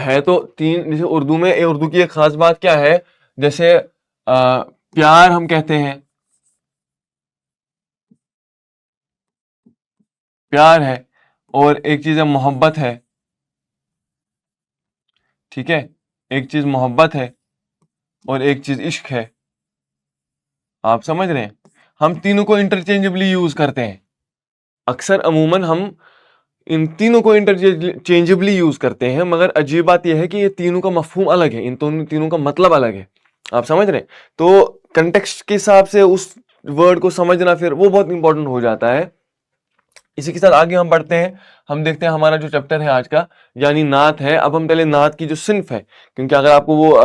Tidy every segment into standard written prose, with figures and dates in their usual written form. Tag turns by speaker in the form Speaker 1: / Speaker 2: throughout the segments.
Speaker 1: ہے تو تین. جیسے اردو میں اردو کی ایک خاص بات کیا ہے, جیسے پیار ہم کہتے ہیں, پیار ہے, اور ایک چیز ہے محبت ہے, ٹھیک ہے, ایک چیز محبت ہے اور ایک چیز عشق ہے. آپ سمجھ رہے ہیں, ہم تینوں کو انٹرچینجبلی یوز کرتے ہیں. اکثر عموماً ہم ان تینوں کو انٹرچینجبلی یوز کرتے ہیں, مگر عجیب بات یہ ہے کہ یہ تینوں کا مفہوم الگ ہے, ان تینوں کا مطلب الگ ہے. آپ سمجھ رہے ہیں, تو کنٹیکسٹ کے حساب سے اس ورڈ کو سمجھنا پھر وہ بہت امپورٹنٹ ہو جاتا ہے. اسی کے ساتھ آگے ہم بڑھتے ہیں, ہم دیکھتے ہیں ہمارا جو چیپٹر ہے آج کا, یعنی نعت ہے. اب ہم پہلے نعت کی جو صنف ہے, کیونکہ اگر آپ کو وہ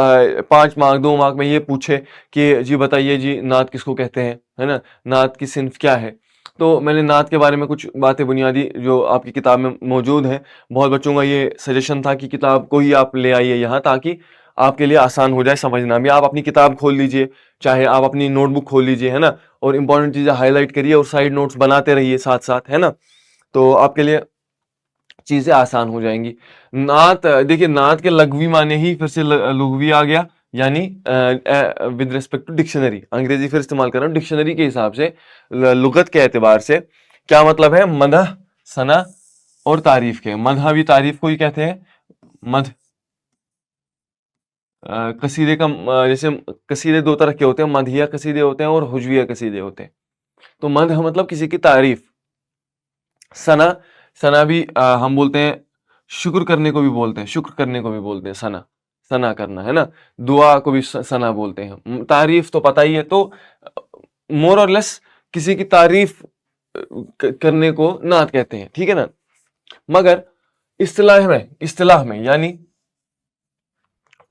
Speaker 1: 5 مارک 2 مارک میں یہ پوچھے کہ جی بتائیے جی نعت کس کو کہتے ہیں, ہے نا, نعت کی صنف کیا ہے, تو میں نے نعت کے بارے میں کچھ باتیں بنیادی جو آپ کی کتاب میں موجود ہیں. بہت بچوں کا یہ سجیشن تھا کہ کتاب کو ہی آپ لے آئیے یہاں, تاکہ آپ کے لیے آسان ہو جائے سمجھنا بھی. آپ اپنی کتاب کھول لیجئے, چاہے آپ اپنی نوٹ بک کھول لیجئے, ہے نا, اور امپورٹنٹ چیزیں ہائی لائٹ کریے اور سائڈ نوٹس بناتے رہیے ساتھ ساتھ, ہے نا, تو آپ کے لیے چیزیں آسان ہو جائیں گی. نعت دیکھیے, نعت کے لغوی معنی ہی پھر سے لغوی آ گیا, یعنی ود ریسپیکٹ ٹو ڈکشنری. انگریزی پھر استعمال کر رہا ہوں, ڈکشنری کے حساب سے لغت کے اعتبار سے کیا مطلب ہے, مدح, ثنا اور تعریف کے. مدح بھی تعریف کو ہی کہتے ہیں. مدح قصیدے کا, جیسے قصیدے 2 طرح کے ہوتے ہیں, مدحیہ قصیدے ہوتے ہیں اور ہجویہ قصیدے ہوتے ہیں. تو مدح مطلب کسی کی تعریف. ثنا, ثنا بھی ہم بولتے ہیں, شکر کرنے کو بھی بولتے ہیں, شکر کرنے کو بھی بولتے ہیں ثنا, ثنا کرنا, ہے نا, دعا کو بھی ثنا بولتے ہیں. تعریف تو پتہ ہی ہے, تو مور اور لیس کسی کی تعریف کرنے کو نعت کہتے ہیں, ٹھیک ہے نا. مگر اصطلاح میں یعنی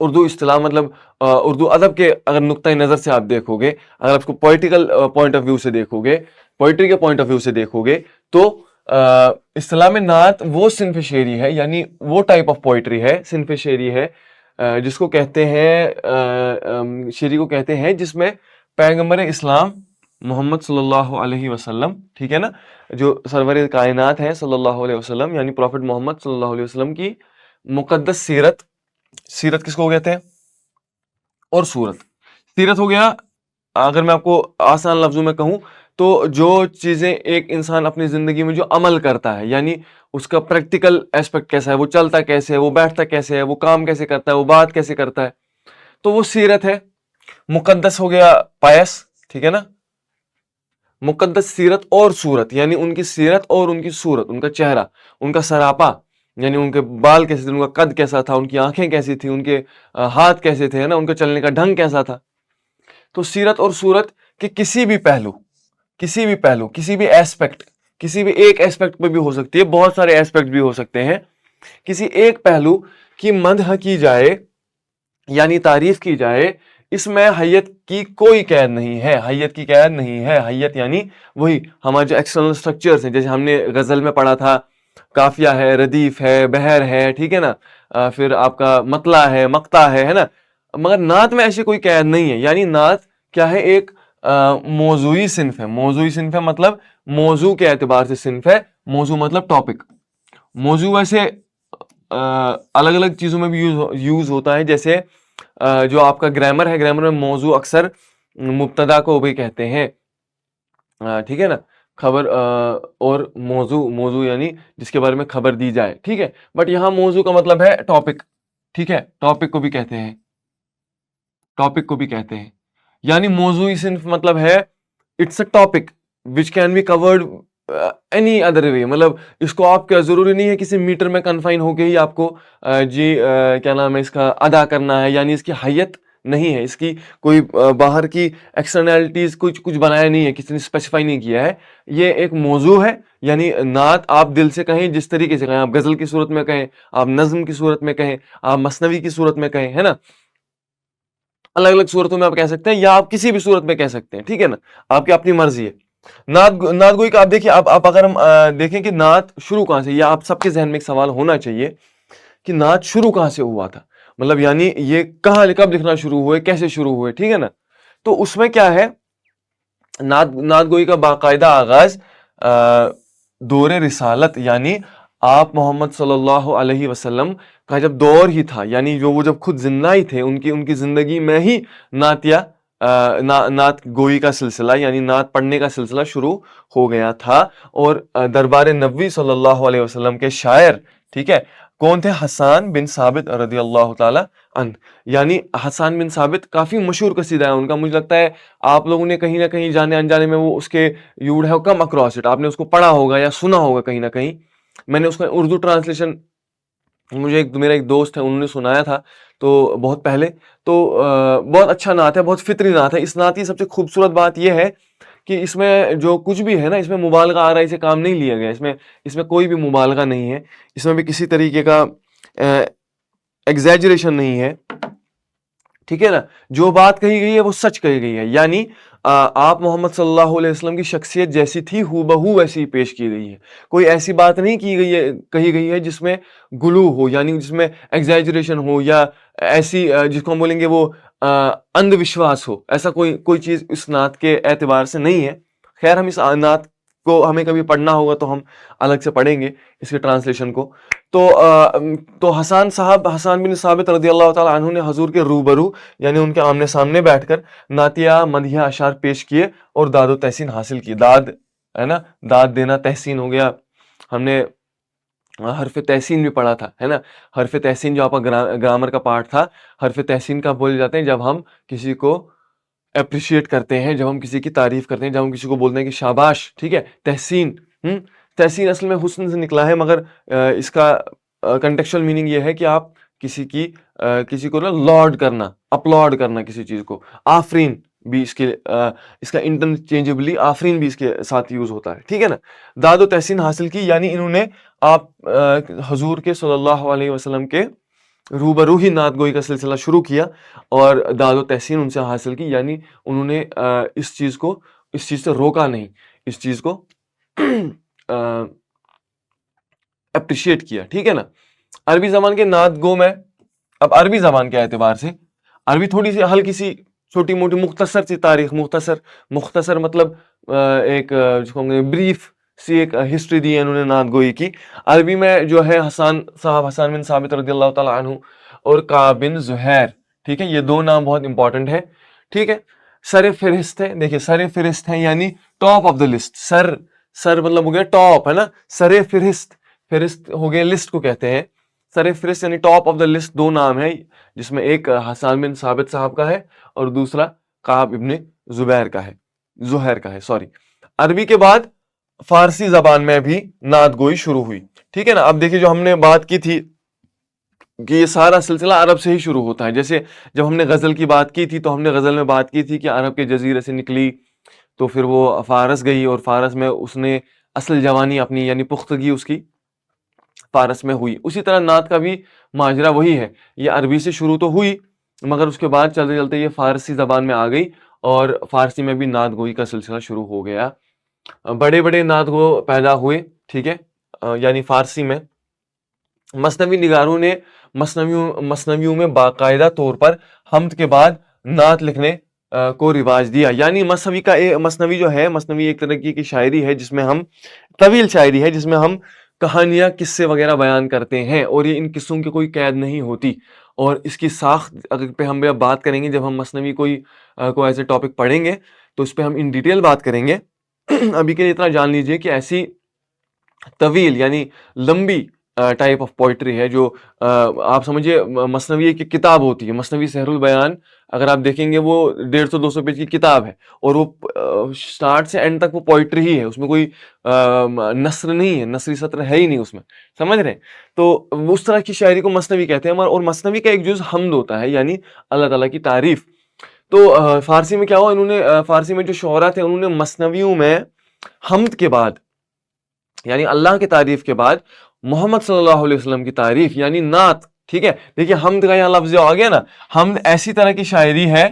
Speaker 1: اردو اصطلاح مطلب اردو ادب کے اگر نقطۂ نظر سے آپ دیکھو گے, اگر آپ کو پوئٹیکل پوائنٹ آف ویو سے دیکھو گے, پوئٹری کے پوائنٹ آف ویو سے دیکھو گے, تو اصطلاح میں نعت وہ صنف شعری ہے, یعنی وہ ٹائپ آف پوئٹری ہے, صنف شعری ہے, جس کو کہتے ہیں, شعری کو کہتے ہیں جس میں پیغمبر اسلام محمد صلی اللہ علیہ وسلم, ٹھیک ہے نا, جو سرور کائنات ہیں صلی اللہ علیہ وسلم, یعنی پروفٹ محمد صلی اللہ علیہ وسلم کی مقدس سیرت. سیرت کس کو کہتے ہیں, اور صورت. سیرت ہو گیا, اگر میں آپ کو آسان لفظوں میں کہوں تو جو چیزیں ایک انسان اپنی زندگی میں جو عمل کرتا ہے, یعنی اس کا پریکٹیکل ایسپیکٹ کیسا ہے, وہ چلتا کیسے ہے, وہ بیٹھتا کیسے ہے, وہ کام کیسے کرتا ہے, وہ بات کیسے کرتا ہے, تو وہ سیرت ہے. مقدس ہو گیا پایس, ٹھیک ہے نا, مقدس سیرت اور صورت, یعنی ان کی سیرت اور ان کی صورت, ان کا چہرہ, ان کا سراپا, یعنی ان کے بال کیسے تھے, ان کا قد کیسا تھا, ان کی آنکھیں کیسی تھیں, ان کے ہاتھ کیسے تھے, نا, ان کے چلنے کا ڈھنگ کیسا تھا. تو سیرت اور صورت کے کسی بھی پہلو, کسی بھی ایسپیکٹ, کسی بھی ایک ایسپیکٹ پہ بھی ہو سکتی ہے, بہت سارے ایسپیکٹ بھی ہو سکتے ہیں, کسی ایک پہلو کی مدح کی جائے یعنی تعریف کی جائے, اس میں حیت کی کوئی قید نہیں ہے, حیت کی قید نہیں ہے. حیت یعنی وہی ہمارے جو ایکسٹرنل سٹرکچرز ہیں, جیسے ہم نے غزل میں پڑھا تھا, قافیہ ہے, ردیف ہے, بحر ہے, ٹھیک ہے نا, پھر آپ کا مطلع ہے, مقطع ہے نا, مگر نعت میں ایسی کوئی قید نہیں ہے. یعنی نعت کیا ہے, ایک موضوعی صنف ہے. موضوعی صنف ہے مطلب موضوع کے اعتبار سے صنف ہے. موضوع مطلب ٹاپک. موضوع ویسے الگ الگ چیزوں میں بھی یوز ہوتا ہے, جیسے جو آپ کا گرامر ہے, گرامر میں موضوع اکثر مبتدا کو بھی کہتے ہیں, ٹھیک ہے نا, خبر اور موضوع یعنی جس کے بارے میں خبر دی جائے, ٹھیک ہے. بٹ یہاں موضوع کا مطلب ہے ٹاپک, ٹھیک ہے, ٹاپک کو بھی کہتے ہیں, ٹاپک کو بھی کہتے ہیں. یعنی موضوعی صنف مطلب ہے it's a topic which can be covered any other way, مطلب اس کو آپ کا ضروری نہیں ہے کسی میٹر میں کنفائن ہو کے ہی آپ کو جی کیا نام ہے اس کا ادا کرنا ہے, یعنی اس کی حیت نہیں ہے, اس کی کوئی باہر کی ایکسٹرنلٹیز کچھ بنایا نہیں ہے, کسی نے اسپیسیفائی نہیں کیا ہے. یہ ایک موضوع ہے, یعنی نعت آپ دل سے کہیں, جس طریقے سے کہیں, آپ غزل کی صورت میں کہیں, آپ نظم کی صورت میں کہیں, آپ مثنوی کی صورت میں کہیں, ہے نا, الگ الگ صورتوں میں آپ کہہ سکتے ہیں, یا آپ کسی بھی صورت میں کہہ سکتے ہیں, ٹھیک ہے نا, آپ کی اپنی مرضی ہے. نعت گوئی کا آپ دیکھیے, آپ اگر ہم دیکھیں کہ نعت شروع کہاں سے, یا آپ سب کے ذہن میں ایک سوال ہونا چاہیے کہ نعت شروع کہاں سے ہوا تھا, مطلب یعنی یہ کب لکھنا شروع ہوئے, کیسے شروع ہوئے, ٹھیک ہے نا. تو اس میں کیا ہے, نعت گوئی کا باقاعدہ آغاز دور رسالت یعنی آپ محمد صلی اللہ علیہ وسلم کا جب دور ہی تھا، یعنی جو وہ جب خود زندہ ہی تھے، ان کی زندگی میں ہی نعتیہ نعت گوئی کا سلسلہ یعنی نعت پڑھنے کا سلسلہ شروع ہو گیا تھا. اور دربار نبوی صلی اللہ علیہ وسلم کے شاعر، ٹھیک ہے، کون تھے؟ حسان بن ثابت رضی اللہ تعالی عنہ. یعنی حسان بن ثابت کافی مشہور قصیدہ ہے ان کا. مجھے لگتا ہے آپ لوگوں نے کہیں نہ کہیں جانے انجانے میں وہ اس کے یوڈ ہے کم اکراس اٹ، آپ نے اس کو پڑھا ہوگا یا سنا ہوگا کہیں نہ کہیں. میں نے اس کا اردو ٹرانسلیشن، مجھے میرا ایک دوست ہے انہوں نے سنایا تھا تو بہت پہلے، تو بہت اچھا نعت ہے، بہت فطری نعت ہے. اس نعت کی سب سے خوبصورت بات یہ ہے کہ اس میں جو کچھ بھی ہے نا، اس میں مبالغہ آرائی سے کام نہیں لیا گیا، اس میں کوئی بھی مبالغہ نہیں ہے، اس میں بھی کسی طریقے کا ایگزیجریشن نہیں ہے، ٹھیک ہے نا. جو بات کہی گئی ہے وہ سچ کہی گئی ہے. یعنی آپ محمد صلی اللہ علیہ وسلم کی شخصیت جیسی تھی ہو بہو ویسی پیش کی گئی ہے. کوئی ایسی بات نہیں کہی گئی ہے جس میں گلو ہو، یعنی جس میں ایگزیجریشن ہو، یا ایسی جس کو ہم بولیں گے وہ اندھ وشواس ہو. ایسا کوئی چیز اس نعت کے اعتبار سے نہیں ہے. خیر، ہم اس نعت کو ہمیں کبھی پڑھنا ہوگا تو ہم الگ سے پڑھیں گے اس کے ٹرانسلیشن کو. تو حسان بن ثابت رضی اللہ تعالی عنہ نے حضور کے روبرو یعنی ان کے آمنے سامنے بیٹھ کر نعتیہ مدیحہ اشعار پیش کیے اور داد و تحسین حاصل کی. داد ہے نا، داد دینا، تحسین ہو گیا. ہم نے حرف تحسین بھی پڑھا تھا، ہے نا. حرف تحسین جو آپ کا گرامر کا پارٹ تھا، حرف تحسین کا بولے جاتے ہیں جب ہم کسی کو اپریشیٹ کرتے ہیں، جب ہم کسی کی تعریف کرتے ہیں، جب ہم کسی کو بولتے ہیں کہ شاباش، ٹھیک ہے. تحسین تحسین اصل میں حسن سے نکلا ہے، مگر اس کا کنٹیکچوئل میننگ یہ ہے کہ آپ کسی کو نا لاڈ کرنا، اپلاڈ کرنا کسی چیز کو. آفرین بھی اس کا انٹرچینجبلی آفرین بھی اس کے ساتھ یوز ہوتا ہے، ٹھیک ہے نا. داد و تحسین حاصل کی یعنی انہوں نے آپ حضور کے صلی اللہ علیہ وسلم کے روبرو ہی نعت گوئی کا سلسلہ شروع کیا اور داد و تحسین ان سے حاصل کی. یعنی انہوں نے اس چیز سے روکا نہیں، اس چیز کو اپریشیٹ کیا، ٹھیک ہے نا. عربی زبان کے نعت گو میں، اب عربی زبان کے اعتبار سے عربی تھوڑی سی ہلکی سی چھوٹی موٹی مختصر سی تاریخ، مختصر مطلب ایک بریف سی ایک ہسٹری دی ہے انہوں نے نعت گوئی کی. عربی میں جو ہے حسان بن ثابت رضی اللہ تعالیٰ عنہ اور کعب بن زہیر، ٹھیک ہے، یہ دو نام بہت امپورٹنٹ ہے، ٹھیک ہے. سر فہرست ہے، دیکھیے سر فہرست ہے یعنی ٹاپ آف دا لسٹ. سر مطلب ہو گیا ٹاپ، ہے نا. سر فہرست ہو گیا لسٹ کو کہتے ہیں. سر فہرست یعنی ٹاپ آف دا لسٹ دو نام ہے، جس میں ایک حسان بن ثابت صاحب کا ہے اور دوسرا کعب ابن زہیر کا ہے. عربی کے بعد فارسی زبان میں بھی نعت گوئی شروع ہوئی، ٹھیک ہے نا. اب دیکھیے جو ہم نے بات کی تھی کہ یہ سارا سلسلہ عرب سے ہی شروع ہوتا ہے. جیسے جب ہم نے غزل کی بات کی تھی تو ہم نے غزل میں بات کی تھی کہ عرب کے جزیرے سے نکلی تو پھر وہ فارس گئی اور فارس میں اس نے اصل جوانی اپنی یعنی پختگی اس کی فارس میں ہوئی. اسی طرح نعت کا بھی ماجرا وہی ہے، یہ عربی سے شروع تو ہوئی مگر اس کے بعد چلتے چلتے یہ فارسی زبان میں آ گئی اور فارسی میں بھی نعت گوئی کا سلسلہ شروع ہو گیا. بڑے بڑے نعت گو پیدا ہوئے، ٹھیک ہے، یعنی فارسی میں. مثنوی نگاروں نے مثنویوں میں باقاعدہ طور پر حمد کے بعد نعت لکھنے کو رواج دیا. یعنی مثنوی جو ہے، مثنوی ایک طرح کی شاعری ہے جس میں ہم طویل شاعری ہے جس میں ہم کہانیاں، قصے وغیرہ بیان کرتے ہیں اور یہ ان قصوں کی کوئی قید نہیں ہوتی. اور اس کی ساخت اگر پہ ہم بات کریں گے، جب ہم مثنوی کو ایسے ٹاپک پڑھیں گے تو اس پہ ہم ان ڈیٹیل بات کریں گے. ابھی کے لیے اتنا جان لیجئے کہ ایسی طویل یعنی لمبی ٹائپ آف پوئٹری ہے جو آپ سمجھے مثنوی ایک کتاب ہوتی ہے. مثنوی سحر البیان اگر آپ دیکھیں گے وہ 150-200 پیج کی کتاب ہے اور وہ سٹارٹ سے اینڈ تک وہ پوئٹری ہی ہے، اس میں کوئی نثر نہیں ہے، نثری سطر ہے ہی نہیں اس میں، سمجھ رہے ہیں. تو اس طرح کی شاعری کو مثنوی کہتے ہیں. اور مثنوی کا ایک جز حمد ہوتا ہے یعنی اللہ تعالیٰ کی تعریف. تو فارسی میں کیا ہوا، انہوں نے فارسی میں جو شعراء تھے انہوں نے مثنویوں میں حمد کے بعد یعنی اللہ کی تعریف کے بعد محمد صلی اللہ علیہ وسلم کی تعریف یعنی نعت، ٹھیک ہے. دیکھیے حمد کا یہاں لفظ آ گیا نا. حمد ایسی طرح کی شاعری ہے،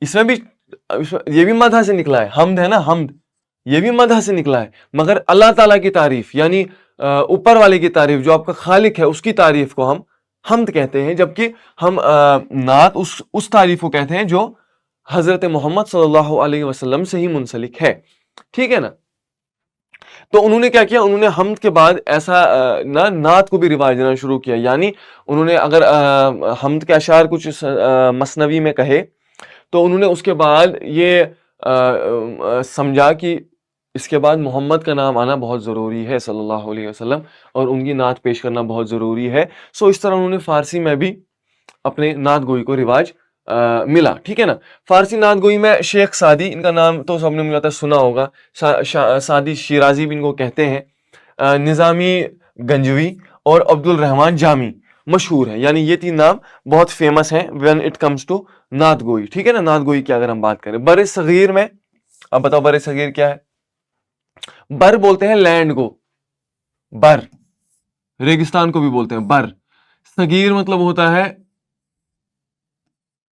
Speaker 1: اس میں بھی یہ بھی مدح سے نکلا ہے. حمد ہے نا، حمد یہ بھی مدح سے نکلا ہے، مگر اللہ تعالیٰ کی تعریف یعنی اوپر والے کی تعریف، جو آپ کا خالق ہے اس کی تعریف کو ہم حمد کہتے ہیں. جبکہ ہم نعت اس تعریف کو کہتے ہیں جو حضرت محمد صلی اللہ علیہ وسلم سے ہی منسلک ہے، ٹھیک ہے نا. تو انہوں نے کیا کیا, انہوں نے حمد کے بعد ایسا نعت کو بھی رواج دینا شروع کیا. یعنی انہوں نے اگر حمد کے اشعار کچھ مثنوی میں کہے تو انہوں نے اس کے بعد یہ سمجھا کہ اس کے بعد محمد کا نام آنا بہت ضروری ہے صلی اللہ علیہ وسلم, اور ان کی نعت پیش کرنا بہت ضروری ہے. سو اس طرح انہوں نے فارسی میں بھی اپنے نعت گوئی کو رواج ملا. ٹھیک ہے نا. فارسی نعت گوئی میں شیخ سعدی, ان کا نام تو سب نے مجھے لگتا ہے سنا ہوگا, سعدی شیرازی بھی ان کو کہتے ہیں, نظامی گنجوی اور عبد الرحمن جامی مشہور ہیں. یعنی یہ تین نام بہت فیمس ہیں when it comes to نعت گوئی. ٹھیک ہے نا. نعت گوئی کی اگر ہم بات کریں بر صغیر میں, اب بتاؤ بر صغیر کیا ہے؟ بر بولتے ہیں لینڈ کو, بر ریگستان کو بھی بولتے ہیں بر. صغیر مطلب ہوتا ہے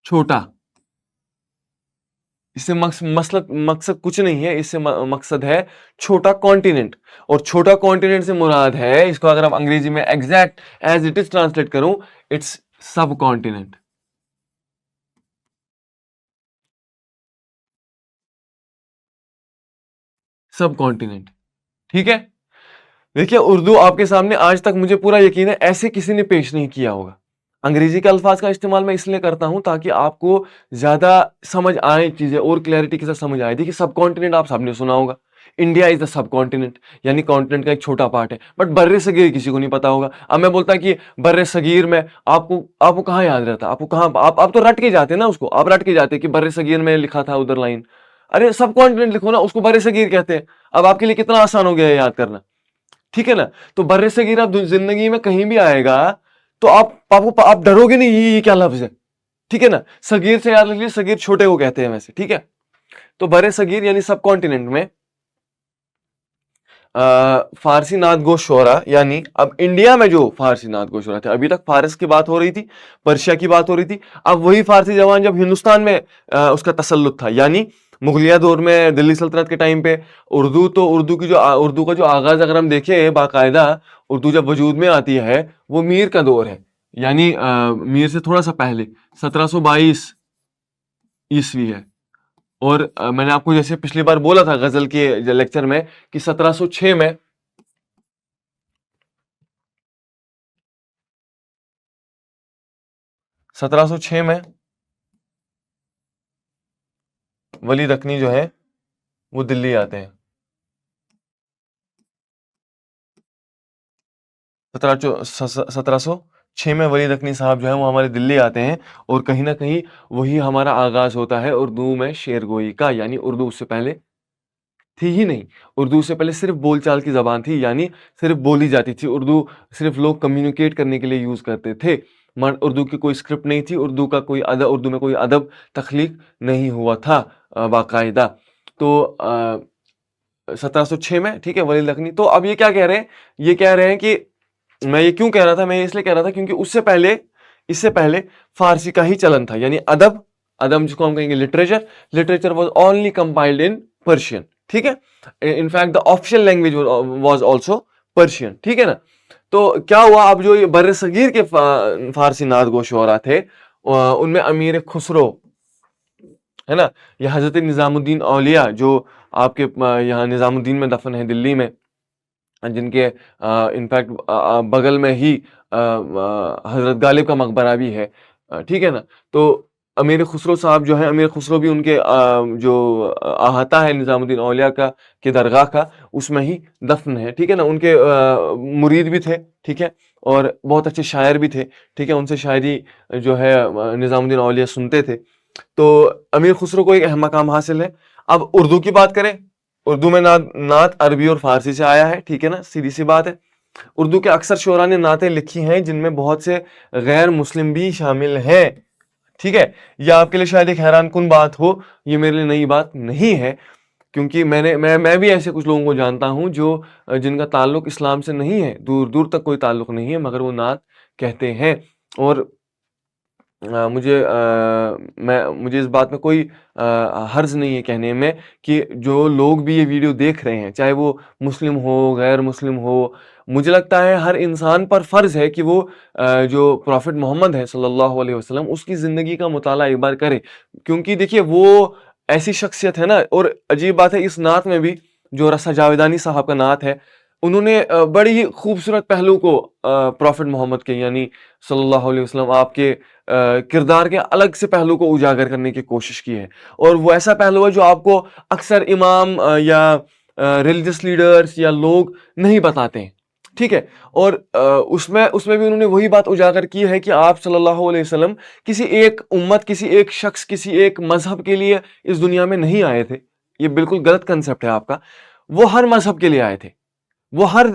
Speaker 1: چھوٹا. اس سے مقصد کچھ نہیں ہے, اس سے مقصد ہے چھوٹا کانٹیننٹ, اور چھوٹا کانٹیننٹ سے مراد ہے, اس کو اگر ہم انگریزی میں exact as it is translate کروں, it's subcontinent. Subcontinent. ٹھیک ہے. دیکھیے اردو آپ کے سامنے آج تک مجھے پورا یقین ہے ایسے کسی نے پیش نہیں کیا ہوگا. انگریزی کے الفاظ کا استعمال میں اس لیے کرتا ہوں تاکہ آپ کو زیادہ سمجھ آئے چیزیں اور کلیئرٹی کے ساتھ سمجھ آئے. دیکھیے سب کانٹیننٹ آپ سب نے سنا ہوگا, India is the sub continent, یعنی کانٹیننٹ کا ایک چھوٹا پارٹ ہے. بٹ بر صغیر کسی کو نہیں پتا ہوگا. اب میں بولتا کہ بر صغیر میں آپ کو کہاں یاد رہتا, آپ کو کہاں, آپ تو رٹ کے جاتے نا اس کو, آپ رٹ کے جاتے کہ بر صغیر میں لکھا تھا ادھر لائن. ارے سب کانٹیننٹ لکھو نا, اس کو بر صغیر کہتے ہیں. اب آپ کے لیے کتنا آسان ہو گیا ہے یاد کرنا. ٹھیک ہے نا. تو بر صغیر آپ زندگی میں کہیں بھی آئے گا تو آپ ڈرو گے نہیں یہ کیا لفظ ہے. ٹھیک ہے نا. صغیر سے یاد رکھیے, صغیر چھوٹے کو کہتے ہیں ویسے. ٹھیک ہے. تو بر صغیر یعنی سب کانٹیننٹ میں فارسی نعت گو شعرا, یعنی اب انڈیا میں جو فارسی نعت گو شعرا تھے, ابھی تک فارس کی بات ہو رہی تھی, پرشیا کی بات ہو رہی تھی, اب وہی فارسی زبان جب ہندوستان میں اس کا تسلط تھا, یعنی مغلیہ دور میں دلی سلطنت کے ٹائم پہ اردو کا جو آغاز اگر ہم دیکھیں باقاعدہ, اردو جب وجود میں آتی ہے وہ میر کا دور ہے, یعنی میر سے تھوڑا سا پہلے 1722 عیسوی ہے. اور میں نے آپ کو جیسے پچھلی بار بولا تھا غزل کے لیکچر میں کہ 1706 میں ولی دکنی جو ہے وہ دلی آتے ہیں. 1706 میں ولی دکنی صاحب جو ہے وہ ہمارے دلی آتے ہیں, اور کہیں نہ کہیں وہی ہمارا آغاز ہوتا ہے اردو میں شعر گوئی کا. یعنی اردو اس سے پہلے تھی ہی نہیں, اردو سے پہلے صرف بول چال کی زبان تھی, یعنی صرف بولی جاتی تھی. اردو صرف لوگ کمیونیکیٹ کرنے کے لیے یوز کرتے تھے. اردو کی کوئی اسکرپٹ نہیں تھی, اردو میں کوئی ادب تخلیق نہیں ہوا تھا باقاعدہ. تو 1706 میں, ٹھیک ہے, ولی دکنی. تو اب یہ کیا کہہ رہے ہیں, یہ کہہ رہے ہیں کہ میں یہ کیوں کہہ رہا تھا, میں اس لیے کہہ رہا تھا کیونکہ اس سے پہلے فارسی کا ہی چلن تھا, یعنی ادب جس کو ہم کہیں گے literature was only compiled in Persian. ٹھیک ہے. In fact the official language was also Persian. ٹھیک ہے نا. تو کیا ہوا, اب جو بر صغیر کے فارسی نعت گو شعرا تھے ان میں امیر خسرو ہے نا, یا حضرت نظام الدین اولیاء جو آپ کے یہاں نظام الدین میں دفن ہے دلی میں, جن کے انفیکٹ بغل میں ہی حضرت غالب کا مقبرہ بھی ہے. ٹھیک ہے نا. تو امیر خسرو صاحب جو ہیں, امیر خسرو بھی ان کے جو احاطہ ہے نظام الدین اولیاء کا کے درگاہ کا, اس میں ہی دفن ہے. ٹھیک ہے نا. ان کے مرید بھی تھے. ٹھیک ہے. اور بہت اچھے شاعر بھی تھے. ٹھیک ہے. ان سے شاعری جو ہے نظام الدین اولیاء سنتے تھے. تو امیر خسرو کو ایک اہم مقام حاصل ہے. اب اردو کی بات کریں, اردو میں نعت عربی اور فارسی سے آیا ہے. ٹھیک ہے نا, سیدھی سی بات ہے. اردو کے اکثر شعراء نے نعتیں لکھی ہیں جن میں بہت سے غیر مسلم بھی شامل ہیں. ٹھیک ہے. یہ آپ کے لیے شاید ایک حیران کن بات ہو, یہ میرے لیے نئی بات نہیں ہے, کیونکہ میں بھی ایسے کچھ لوگوں کو جانتا ہوں جن کا تعلق اسلام سے نہیں ہے, دور دور تک کوئی تعلق نہیں ہے, مگر وہ نعت کہتے ہیں. اور مجھے اس بات میں کوئی حرج نہیں ہے کہنے میں کہ جو لوگ بھی یہ ویڈیو دیکھ رہے ہیں, چاہے وہ مسلم ہو غیر مسلم ہو, مجھے لگتا ہے ہر انسان پر فرض ہے کہ وہ جو پروفٹ محمد ہے صلی اللہ علیہ وسلم اس کی زندگی کا مطالعہ ایک بار کرے. کیونکہ دیکھیے وہ ایسی شخصیت ہے نا, اور عجیب بات ہے اس نعت میں بھی جو رسا جاویدانی صاحب کا نعت ہے، انہوں نے بڑی ہی خوبصورت پہلو کو پروفٹ محمد کے یعنی صلی اللہ علیہ وسلم آپ کے کردار کے الگ سے پہلو کو اجاگر کرنے کی کوشش کی ہے، اور وہ ایسا پہلو ہے جو آپ کو اکثر امام یا ریلیجس لیڈرز یا لوگ نہیں بتاتے ہیں، ٹھیک ہے. اور اس میں بھی انہوں نے وہی بات اجاگر کی ہے کہ آپ صلی اللہ علیہ وسلم کسی ایک امت، کسی ایک شخص، کسی ایک مذہب کے لیے اس دنیا میں نہیں آئے تھے. یہ بالکل غلط کنسپٹ ہے آپ کا. وہ ہر مذہب کے لیے آئے تھے، وہ ہر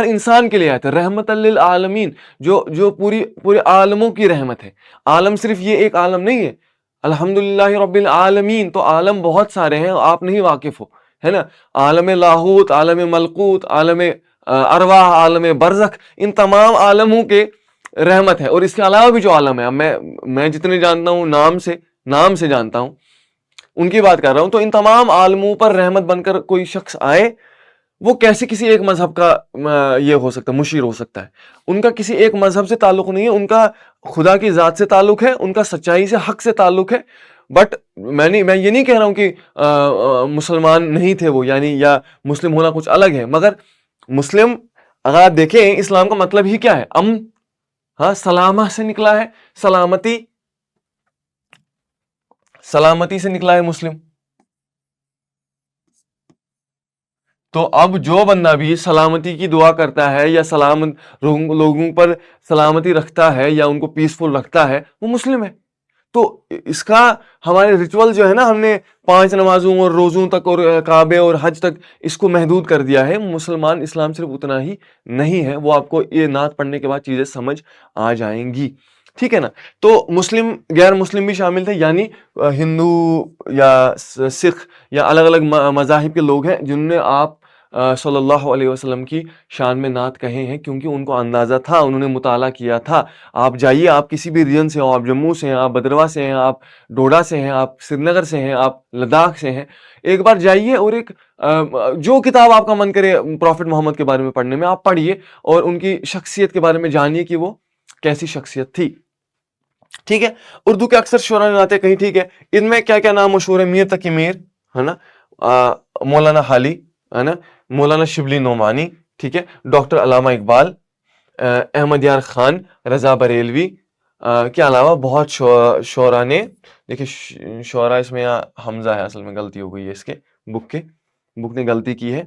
Speaker 1: انسان کے لیے آئے تھے، رحمت للعالمین، جو پورے عالموں کی رحمت ہے. عالم صرف یہ ایک عالم نہیں ہے، الحمدللہ رب العالمین، تو عالم بہت سارے ہیں، آپ نہیں واقف ہو، ہے نا. عالم لاہوت، عالم ملکوت، عالم ارواح، عالم برزخ، ان تمام عالموں کے رحمت ہے. اور اس کے علاوہ بھی جو عالم ہے، اب میں جتنے جانتا ہوں نام سے جانتا ہوں، ان کی بات کر رہا ہوں. تو ان تمام عالموں پر رحمت بن کر کوئی شخص آئے، وہ کیسے کسی ایک مذہب کا یہ ہو سکتا ہے، مشیر ہو سکتا ہے؟ ان کا کسی ایک مذہب سے تعلق نہیں ہے، ان کا خدا کی ذات سے تعلق ہے، ان کا سچائی سے، حق سے تعلق ہے. بٹ میں یہ نہیں کہہ رہا ہوں کہ مسلمان نہیں تھے وہ، یعنی یا مسلم ہونا کچھ الگ ہے. مگر مسلم، اگر آپ دیکھیں اسلام کا مطلب ہی کیا ہے؟ امن، ہاں، سلامہ سے نکلا ہے، سلامتی سے نکلا ہے مسلم. تو اب جو بندہ بھی سلامتی کی دعا کرتا ہے یا لوگوں پر سلامتی رکھتا ہے یا ان کو پیسفل رکھتا ہے، وہ مسلم ہے. تو اس کا ہمارے ریچول جو ہے نا، ہم نے 5 نمازوں اور روزوں تک اور کعبے اور حج تک اس کو محدود کر دیا ہے. مسلمان اسلام صرف اتنا ہی نہیں ہے. وہ آپ کو یہ نعت پڑھنے کے بعد چیزیں سمجھ آ جائیں گی، ٹھیک ہے نا. تو مسلم، غیر مسلم بھی شامل تھے، یعنی ہندو یا سکھ یا الگ الگ مذاہب کے لوگ ہیں جنہوں نے آپ صلی اللہ علیہ وسلم کی شان میں نعت کہے ہیں، کیونکہ ان کو اندازہ تھا، انہوں نے مطالعہ کیا تھا. آپ جائیے، آپ کسی بھی ریجن سے ہوں، آپ جموں سے ہیں، آپ بدرواہ سے ہیں، آپ ڈوڈا سے ہیں، آپ سری نگر سے ہیں، آپ لداخ سے ہیں، ایک بار جائیے اور ایک جو کتاب آپ کا من کرے پروفٹ محمد کے بارے میں پڑھنے میں، آپ پڑھیے اور ان کی شخصیت کے بارے میں جانیے کہ وہ کیسی شخصیت تھی، ٹھیک ہے. اردو کے اکثر شعراء نے نعتیں کہیں، ٹھیک ہے. ان میں کیا کیا نام مشہور ہے؟ میر تقی میر، ہے نا، مولانا حالی، ہے نا، مولانا شبلی نعمانی، ٹھیک ہے، ڈاکٹر علامہ اقبال، احمد یار خان، رضا بریلوی کے علاوہ بہت شعراء نے، دیکھیے شعراء اس میں حمزہ ہے، اصل میں غلطی ہو گئی ہے، اس کے بک نے غلطی کی ہے.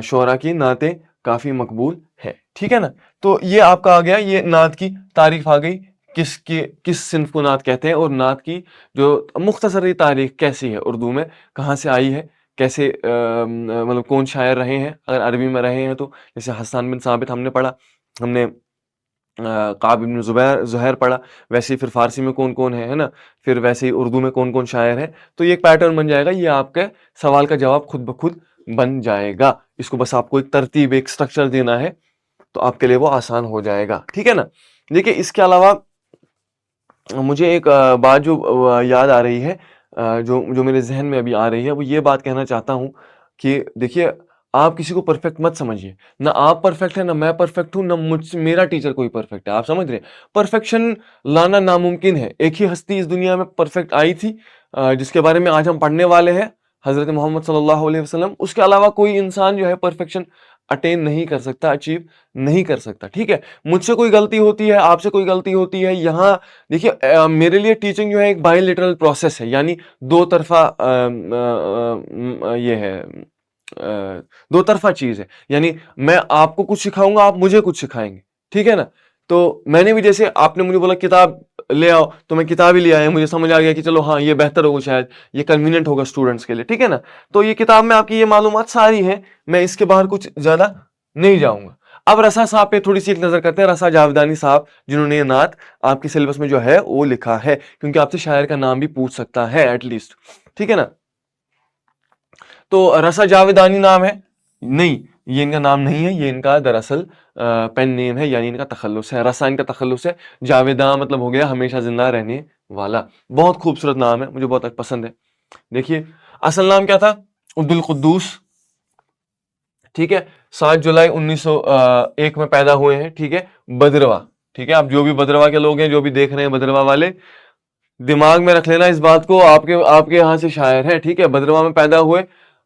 Speaker 1: شعراء کی نعتیں کافی مقبول ہے، ٹھیک ہے نا. تو یہ آپ کا آ گیا، یہ نعت کی تعریف آ گئی، کس صنف کو نعت کہتے ہیں، اور نعت کی جو مختصر تاریخ کیسی ہے، اردو میں کہاں سے آئی ہے، کیسے مطلب کون شاعر رہے ہیں. اگر عربی میں رہے ہیں تو جیسے حسان بن ثابت ہم نے پڑھا، ہم نے کعب بن زہیر پڑھا، ویسے ہی پھر فارسی میں کون کون ہے نا، پھر ویسے ہی اردو میں کون کون شاعر ہے. تو یہ ایک پیٹرن بن جائے گا، یہ آپ کے سوال کا جواب خود بخود بن جائے گا. اس کو بس آپ کو ایک ترتیب، ایک سٹرکچر دینا ہے، تو آپ کے لیے وہ آسان ہو جائے گا، ٹھیک ہے نا. دیکھیے اس کے علاوہ مجھے ایک بات جو یاد آ رہی ہے، جو میرے ذہن میں ابھی آ رہی ہے، وہ یہ بات کہنا چاہتا ہوں کہ دیکھیے آپ کسی کو پرفیکٹ مت سمجھیے. نہ آپ پرفیکٹ ہیں، نہ میں پرفیکٹ ہوں، نہ میرا ٹیچر کوئی پرفیکٹ ہے. آپ سمجھ رہے ہیں؟ پرفیکشن لانا ناممکن ہے. ایک ہی ہستی اس دنیا میں پرفیکٹ آئی تھی، جس کے بارے میں آج ہم پڑھنے والے ہیں، حضرت محمد صلی اللہ علیہ وسلم. اس کے علاوہ کوئی انسان جو ہے پرفیکشن اٹین نہیں کر سکتا، اچیو نہیں کر سکتا، ٹھیک ہے. مجھ سے کوئی غلطی ہوتی ہے، آپ سے کوئی غلطی ہوتی ہے. یہاں دیکھیے میرے لیے ٹیچنگ جو ہے ایک بائی لیٹرل پروسیس ہے، یعنی دو طرفہ یہ ہے، دو طرفہ چیز ہے. یعنی میں آپ کو کچھ سکھاؤں گا، آپ مجھے کچھ سکھائیں گے، ٹھیک ہے نا. تو میں نے بھی، جیسے آپ نے مجھے بولا کتاب لے آؤ، تو میں کتاب ہی لے آیا، مجھے سمجھ آ گیا کہ چلو ہاں یہ بہتر ہوگا، شاید یہ کنوینئنٹ ہوگا اسٹوڈنٹس کے لیے، ٹھیک ہے نا. تو یہ کتاب میں آپ کی یہ معلومات ساری ہیں، میں اس کے باہر کچھ زیادہ نہیں جاؤں گا. اب رسا صاحب پہ تھوڑی سی ایک نظر کرتے ہیں. رسا جاویدانی صاحب، جنہوں نے یہ نعت آپ کے سلیبس میں جو ہے وہ لکھا ہے، کیونکہ آپ سے شاعر کا نام بھی پوچھ سکتا ہے ایٹ لیسٹ، ٹھیک ہے نا. تو رسا جاویدانی نام ہے؟ نہیں، یہ ان کا نام نہیں ہے، یہ ان کا دراصل پین نیم ہے، یعنی ان کا تخلص ہے. رسا ان کا تخلص ہے، جاویداں مطلب ہو گیا ہمیشہ زندہ رہنے والا. بہت خوبصورت نام ہے، مجھے بہت پسند ہے. دیکھیے اصل نام کیا تھا؟ عبد القدوس، ٹھیک ہے. 7 جولائی 1901 میں پیدا ہوئے ہیں، ٹھیک ہے، بدرواہ. ٹھیک ہے، آپ جو بھی بدرواہ کے لوگ ہیں، جو بھی دیکھ رہے ہیں بدرواہ والے، دماغ میں رکھ لینا اس بات کو، آپ کے یہاں سے شاعر ہے، ٹھیک ہے. بدرواہ میں پیدا ہوئے،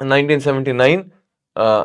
Speaker 1: 1979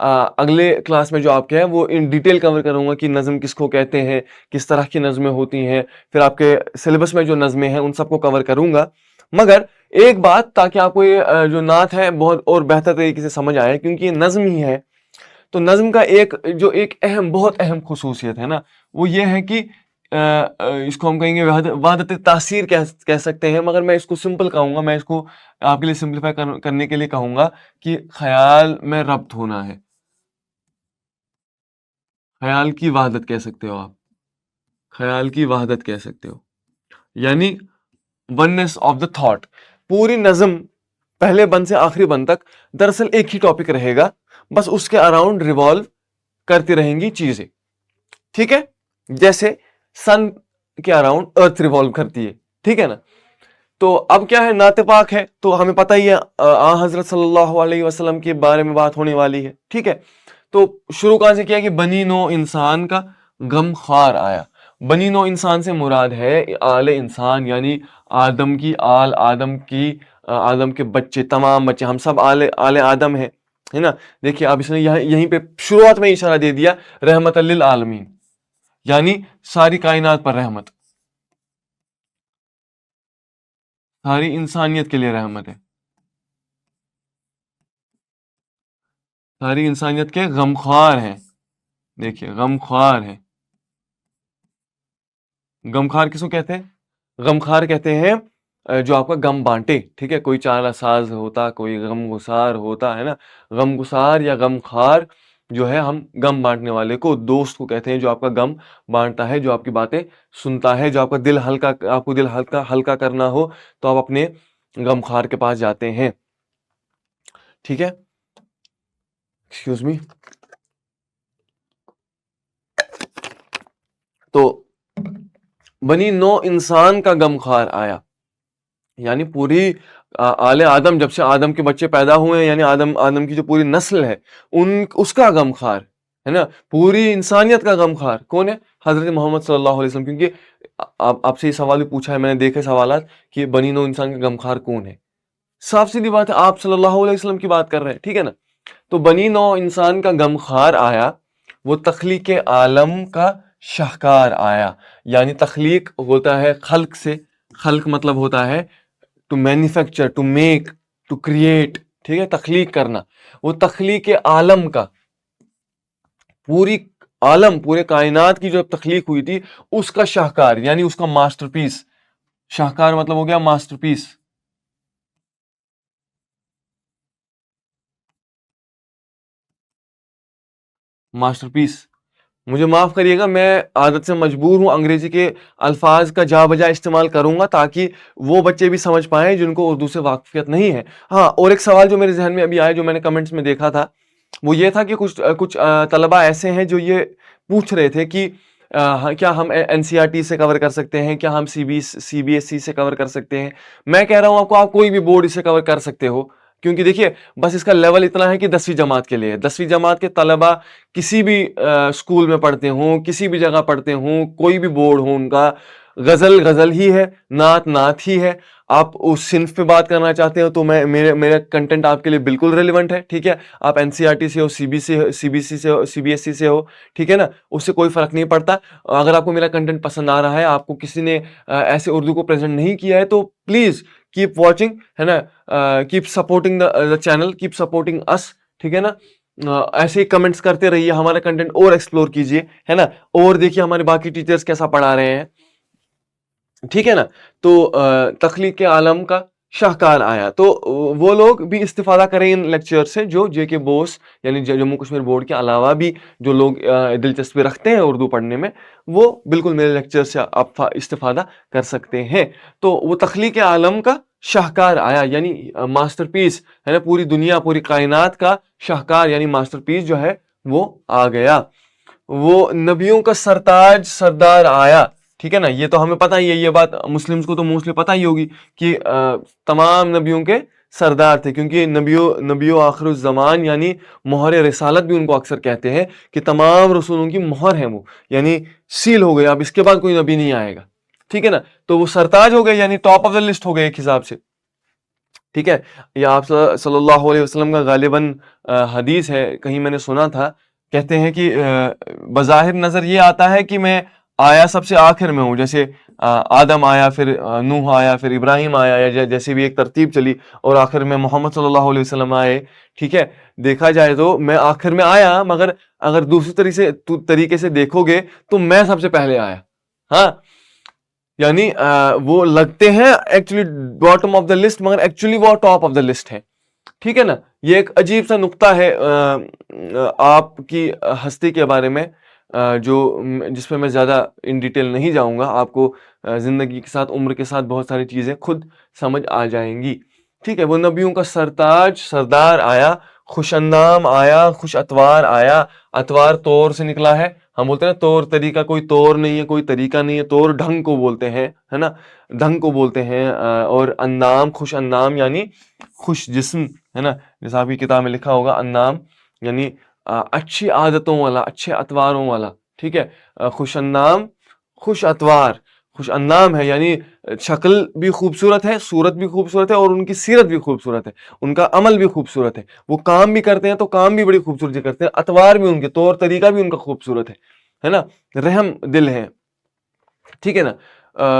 Speaker 1: اگلے کلاس میں جو آپ کے ہیں وہ ان ڈیٹیل کور کروں گا کہ نظم کس کو کہتے ہیں، کس طرح کی نظمیں ہوتی ہیں، پھر آپ کے سلیبس میں جو نظمیں ہیں ان سب کو کور کروں گا. مگر ایک بات، تاکہ آپ کو یہ جو نعت ہے بہت اور بہتر طریقے سے سمجھ آئے، کیونکہ یہ نظم ہی ہے، تو نظم کا ایک بہت اہم خصوصیت ہے نا، وہ یہ ہے کہ اس کو ہم کہیں گے وحدت تاثیر کہہ سکتے ہیں، مگر میں اس کو سمپل کہوں گا، میں اس کو آپ کے لیے سمپلیفائی کرنے کے لیے کہوں گا کہ خیال میں ربط ہونا ہے. خیال کی وحدت کہہ سکتے ہو آپ، خیال کی وحدت کہہ سکتے ہو، یعنی وننس آف دا تھاٹ. پوری نظم پہلے بند سے آخری بند تک دراصل ایک ہی ٹاپک رہے گا، بس اس کے اراؤنڈ ریوالو کرتی رہیں گی چیزیں. ٹھیک ہے، جیسے سن کے اراؤنڈ ارتھ ریوالو کرتی ہے. ٹھیک ہے نا. تو اب کیا ہے، نعت پاک ہے تو ہمیں پتہ ہی ہے حضرت صلی اللہ علیہ وسلم کے بارے میں بات ہونے والی ہے. ٹھیک ہے، تو شروع کہاں سے کیا کہ بنی نو انسان کا غم خوار آیا. بنی نو انسان سے مراد ہے آل انسان، یعنی آدم کی آل، آدم کے بچے، تمام بچے، ہم سب آل آدم ہیں، ہے نا. دیکھیے اب اس نے یہیں پہ شروعات میں اشارہ دے دیا، رحمت للعالمین، یعنی ساری کائنات پر رحمت، ساری انسانیت کے لیے رحمت ہے، ساری انسانیت کے غمخوار ہیں. دیکھیے غمخوار ہے. غمخوار کس کو کہتے ہیں؟ غمخوار کہتے ہیں جو آپ کا غم بانٹے. ٹھیک ہے، کوئی چارہ ساز ہوتا، کوئی غم گسار ہوتا ہے نا. غم گسار یا غمخوار جو ہے، ہم غم بانٹنے والے کو، دوست کو کہتے ہیں جو آپ کا غم بانٹتا ہے، جو آپ کی باتیں سنتا ہے، جو آپ کا دل ہلکا، آپ کو دل ہلکا کرنا ہو تو آپ اپنے غمخوار کے پاس جاتے ہیں. ٹھیک ہے، ایکسکیوز می. تو بنی نو انسان کا غمخوار آیا، یعنی پوری آل آدم، جب سے آدم کے بچے پیدا ہوئے ہیں، یعنی آدم کی جو پوری نسل ہے اس کا غمخوار ہے نا. پوری انسانیت کا غمخوار کون ہے؟ حضرت محمد صلی اللہ علیہ وسلم. کیونکہ آپ سے یہ سوال بھی پوچھا ہے میں نے، دیکھے سوالات کہ بنی نو انسان کا غمخوار کون ہے. صاف سیدھی بات ہے، آپ صلی اللہ علیہ وسلم کی بات کر رہے ہیں. ٹھیک ہے نا. تو بنی نو انسان کا غمخوار آیا، وہ تخلیق عالم کا شاہکار آیا. یعنی تخلیق ہوتا ہے خلق سے، خلق مطلب ہوتا ہے to manufacture, to make, to create. ٹھیک ہے، تخلیق کرنا. وہ تخلیق عالم کا، پوری عالم، پورے کائنات کی جو تخلیق ہوئی تھی اس کا شاہکار، یعنی اس کا ماسٹر پیس. شاہکار مطلب ہو گیا ماسٹر پیس. ماسٹر پیس. مجھے معاف کریے گا، میں عادت سے مجبور ہوں انگریزی کے الفاظ کا جا بجا استعمال کروں گا تاکہ وہ بچے بھی سمجھ پائیں جن کو اردو سے واقفیت نہیں ہے. ہاں، اور ایک سوال جو میرے ذہن میں ابھی آیا، جو میں نے کمنٹس میں دیکھا تھا، وہ یہ تھا کہ کچھ طلبہ ایسے ہیں جو یہ پوچھ رہے تھے کہ کیا ہم این سی آر ٹی سے کور کر سکتے ہیں، کیا ہم سی بی ایس ای سے کور کر سکتے ہیں. میں کہہ رہا ہوں آپ کوئی بھی بورڈ اسے کور کر سکتے ہو، کیونکہ دیکھیے بس اس کا لیول اتنا ہے کہ 10ویں جماعت کے لیے، 10ویں جماعت کے طلبہ کسی بھی اسکول میں پڑھتے ہوں، کسی بھی جگہ پڑھتے ہوں، کوئی بھی بورڈ ہو ان کا، غزل ہی ہے، نعت ہی ہے. آپ اس صنف پہ بات کرنا چاہتے ہو تو میرا کنٹینٹ آپ کے لیے بالکل ریلیونٹ ہے. ٹھیک ہے، آپ این سی آر ٹی سے ہو، سی بی ایس ای سے ہو، ٹھیک ہے نا، اس سے کوئی فرق نہیں پڑتا. اگر آپ کو میرا کنٹینٹ پسند آ رہا ہے، آپ کو کسی نے ایسے اردو کو پریزنٹ نہیں کیا ہے، تو پلیز کیپ واچنگ، ہے نا، keep supporting the channel, keep supporting us. ٹھیک ہے نا. ایسے ہی کمنٹس کرتے رہیے، ہمارا کنٹینٹ اور ایکسپلور کیجیے، ہے نا، اور دیکھیے ہمارے باقی ٹیچرز کیسا پڑھا رہے ہیں. ٹھیک ہے نا. تو تخلیق عالم کا شاہکار آیا، تو وہ لوگ بھی استفادہ کریں ان لیکچر سے جو جے کے بوس یعنی جموں کشمیر بورڈ کے علاوہ بھی جو لوگ دلچسپی رکھتے ہیں اردو پڑھنے میں، وہ بالکل میرے لیکچر سے آپ استفادہ کر سکتے ہیں. تو وہ تخلیق عالم کا شاہکار آیا، یعنی ماسٹر پیس ہے نا، پوری دنیا، پوری کائنات کا شاہکار یعنی ماسٹر پیس جو ہے وہ آ گیا. وہ نبیوں کا سرتاج سردار آیا. ٹھیک ہے نا. یہ تو ہمیں پتہ ہی ہے، یہ بات مسلمز کو تو موسٹلی پتہ ہی ہوگی کہ تمام نبیوں کے سردار تھے، کیونکہ نبیو آخر الزمان یعنی مہر رسالت بھی ان کو اکثر کہتے ہیں کہ تمام رسولوں کی مہر ہے وہ، یعنی سیل ہو گئے، اب اس کے بعد کوئی نبی نہیں آئے گا. ٹھیک ہے نا. تو وہ سرتاج ہو گئے، یعنی ٹاپ آف دا لسٹ ہو گئے ایک حساب سے. ٹھیک ہے. یہ آپ صلی اللہ علیہ وسلم کا غالباً حدیث ہے, کہیں میں نے سنا تھا, کہتے ہیں کہ بظاہر نظر یہ آتا ہے کہ میں آیا سب سے آخر میں ہوں, جیسے آدم آیا, پھر نوح آیا, پھر ابراہیم آیا, یا جیسے بھی ایک ترتیب چلی, اور آخر میں محمد صلی اللہ علیہ وسلم آئے. ٹھیک ہے, دیکھا جائے تو میں آخر میں آیا, مگر اگر دوسری طریقے سے دیکھو گے تو میں سب سے پہلے آیا. ہاں, یعنی وہ لگتے ہیں actually bottom of the list, مگر ایکچولی وہ ٹاپ آف دا لسٹ ہے. ٹھیک ہے نا, یہ ایک عجیب سا نقطہ ہے آپ کی ہستی کے بارے میں, جس پہ میں زیادہ ان ڈیٹیل نہیں جاؤں گا. آپ کو زندگی کے ساتھ, عمر کے ساتھ بہت ساری چیزیں خود سمجھ آ جائیں گی. ٹھیک ہے, وہ نبیوں کا سرتاج سردار آیا, خوش اندام آیا, خوش اتوار آیا. اتوار طور سے نکلا ہے, ہم بولتے ہیں نا طور طریقہ, کوئی طور نہیں ہے, کوئی طریقہ نہیں ہے. طور ڈھنگ کو بولتے ہیں, ہے نا, ڈھنگ کو بولتے ہیں. اور اندام, خوش اندام یعنی خوش جسم, ہے نا, جیسا آپ کی کتاب میں لکھا ہوگا, اندام یعنی اچھی عادتوں والا, اچھے اتواروں والا. ٹھیک ہے, خوش اندام, خوش اتوار, خوش اندام ہے یعنی شکل بھی خوبصورت ہے, صورت بھی خوبصورت ہے, اور ان کی سیرت بھی خوبصورت ہے, ان کا عمل بھی خوبصورت ہے. وہ کام بھی کرتے ہیں تو کام بھی بڑی خوبصورت سے کرتے ہیں. اتوار بھی ان کے, طور طریقہ بھی ان کا خوبصورت ہے نا, رحم دل ہے. ٹھیک ہے نا,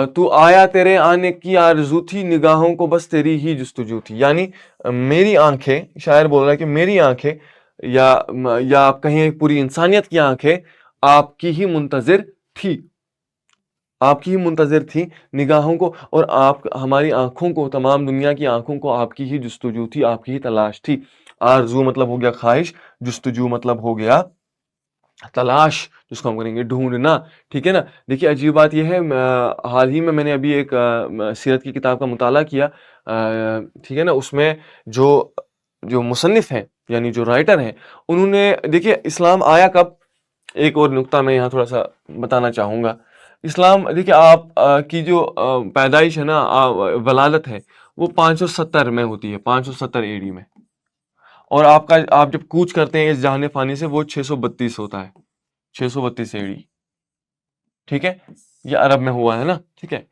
Speaker 1: تو آیا تیرے آنے کی آرزو تھی, نگاہوں کو بس تیری ہی جستجو تھی. یعنی میری آنکھیں, شاعر بول رہا ہے کہ میری آنکھیں, یا آپ کہیں پوری انسانیت کی آنکھیں آپ کی ہی منتظر تھی, آپ کی ہی منتظر تھی نگاہوں کو, اور آپ ہماری آنکھوں کو, تمام دنیا کی آنکھوں کو آپ کی ہی جستجو تھی, آپ کی ہی تلاش تھی. آرزو مطلب ہو گیا خواہش, جستجو مطلب ہو گیا تلاش, جس کو ہم کریں گے ڈھونڈنا. ٹھیک ہے نا. دیکھیے عجیب بات یہ ہے, حال ہی میں نے ابھی ایک سیرت کی کتاب کا مطالعہ کیا. ٹھیک ہے نا, اس میں جو مصنف ہیں, یعنی جو رائٹر ہیں, انہوں نے, دیکھیے اسلام آیا کب, ایک اور نقطہ میں یہاں تھوڑا سا بتانا چاہوں گا. اسلام, دیکھیے آپ کی جو پیدائش ہے نا, ولادت ہے, وہ 570 میں ہوتی ہے, 570 AD میں. اور آپ جب کوچ کرتے ہیں اس جہان فانی سے, وہ 632 ہوتا ہے, 632 AD. ٹھیک ہے, یہ عرب میں ہوا ہے نا. ٹھیک ہے,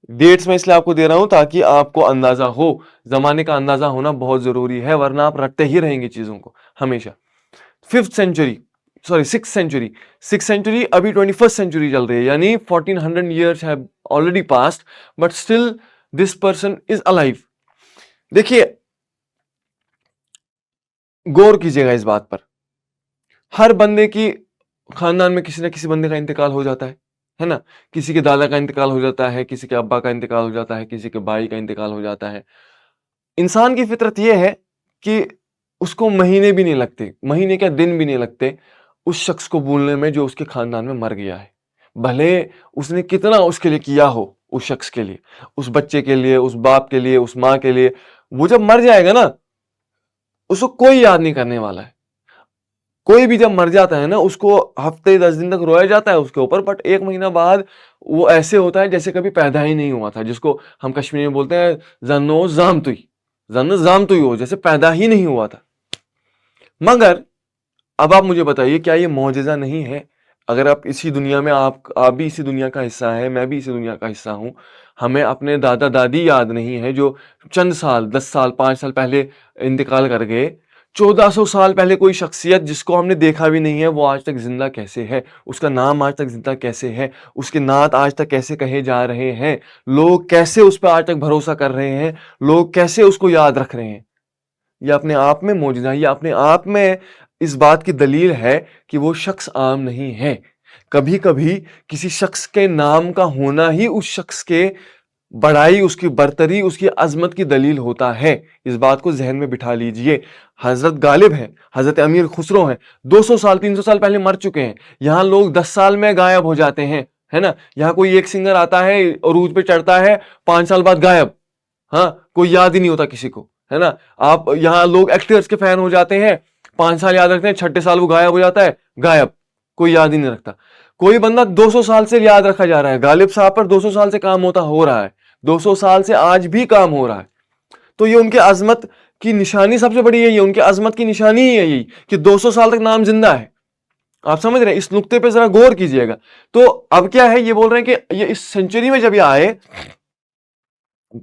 Speaker 1: ڈیٹس میں اس لیے آپ کو دے رہا ہوں تاکہ آپ کو اندازہ ہو, زمانے کا اندازہ ہونا بہت ضروری ہے, ورنہ آپ رٹتے ہی رہیں گے چیزوں کو ہمیشہ. 6th century, ابھی 21st century چل رہی ہے, یعنی 1400 years have already passed, but still this person is alive. دیکھیے, غور کیجیے گا اس بات پر, ہر بندے کی خاندان میں کسی نہ کسی بندے کا انتقال ہو جاتا ہے نا. کسی کے دادا کا انتقال ہو جاتا ہے, کسی کے ابا کا انتقال ہو جاتا ہے, کسی کے بھائی کا انتقال ہو جاتا ہے. انسان کی فطرت یہ ہے کہ اس کو مہینے بھی نہیں لگتے, مہینے کے دن بھی نہیں لگتے اس شخص کو بھولنے میں جو اس کے خاندان میں مر گیا ہے, بھلے اس نے کتنا اس کے لیے کیا ہو, اس شخص کے لیے, اس بچے کے لیے, اس باپ کے لیے, اس ماں کے لیے. وہ جب مر جائے گا نا, اس کو کوئی یاد نہیں کرنے والا ہے. کوئی بھی جب مر جاتا ہے نا, اس کو ہفتے 10 دن تک رویا جاتا ہے اس کے اوپر, بٹ 1 مہینہ بعد وہ ایسے ہوتا ہے جیسے کبھی پیدا ہی نہیں ہوا تھا, جس کو ہم کشمیری میں بولتے ہیں زنو زامتوئی ہو, جیسے پیدا ہی نہیں ہوا تھا. مگر اب آپ مجھے بتائیے, کیا یہ معجزہ نہیں ہے؟ اگر آپ اسی دنیا میں, آپ بھی اسی دنیا کا حصہ ہیں, میں بھی اسی دنیا کا حصہ ہوں, ہمیں اپنے دادا دادی یاد نہیں ہے جو چند سال, 10 سال, 5 سال پہلے انتقال کر گئے. 1400 سال پہلے کوئی شخصیت جس کو ہم نے دیکھا بھی نہیں ہے, وہ آج تک زندہ کیسے ہے, اس کا نام آج تک زندہ کیسے ہے, اس کے نعت آج تک کیسے کہے جا رہے ہیں, لوگ کیسے اس پہ آج تک بھروسہ کر رہے ہیں, لوگ کیسے اس کو یاد رکھ رہے ہیں. یہ اپنے آپ میں معجزہ, یہ اپنے آپ میں اس بات کی دلیل ہے کہ وہ شخص عام نہیں ہے. کبھی کبھی کسی شخص کے نام کا ہونا ہی اس شخص کے بڑائی, اس کی برتری, اس کی عظمت کی دلیل ہوتا ہے. اس بات کو ذہن میں بٹھا لیجئے. حضرت غالب ہیں, حضرت امیر خسرو ہیں, 200 سال 300 سال پہلے مر چکے ہیں. یہاں لوگ 10 سال میں غائب ہو جاتے ہیں, ہے نا. یہاں کوئی ایک سنگر آتا ہے, عروج پہ چڑھتا ہے, 5 سال بعد غائب, ہاں, کوئی یاد ہی نہیں ہوتا کسی کو, ہے نا. آپ یہاں لوگ ایکٹرز کے فین ہو جاتے ہیں, 5 سال یاد رکھتے ہیں, 6ٹھے سال وہ غائب ہو جاتا ہے, غائب, کوئی یاد ہی نہیں رکھتا. کوئی بندہ 200 سال سے یاد رکھا جا رہا ہے, غالب صاحب پر 200 سال سے کام ہو رہا ہے, 200 سال سے آج بھی کام ہو رہا ہے. تو یہ ان کے عظمت کی نشانی سب سے بڑی یہی ہے, ان کے عظمت کی نشانی ہی یہی کہ 200 سال تک نام زندہ ہے. آپ سمجھ رہے ہیں, اس نقطے پہ ذرا غور کیجئے گا. تو اب کیا ہے, یہ بول رہے ہیں کہ یہ اس سینچری میں جب یہ آئے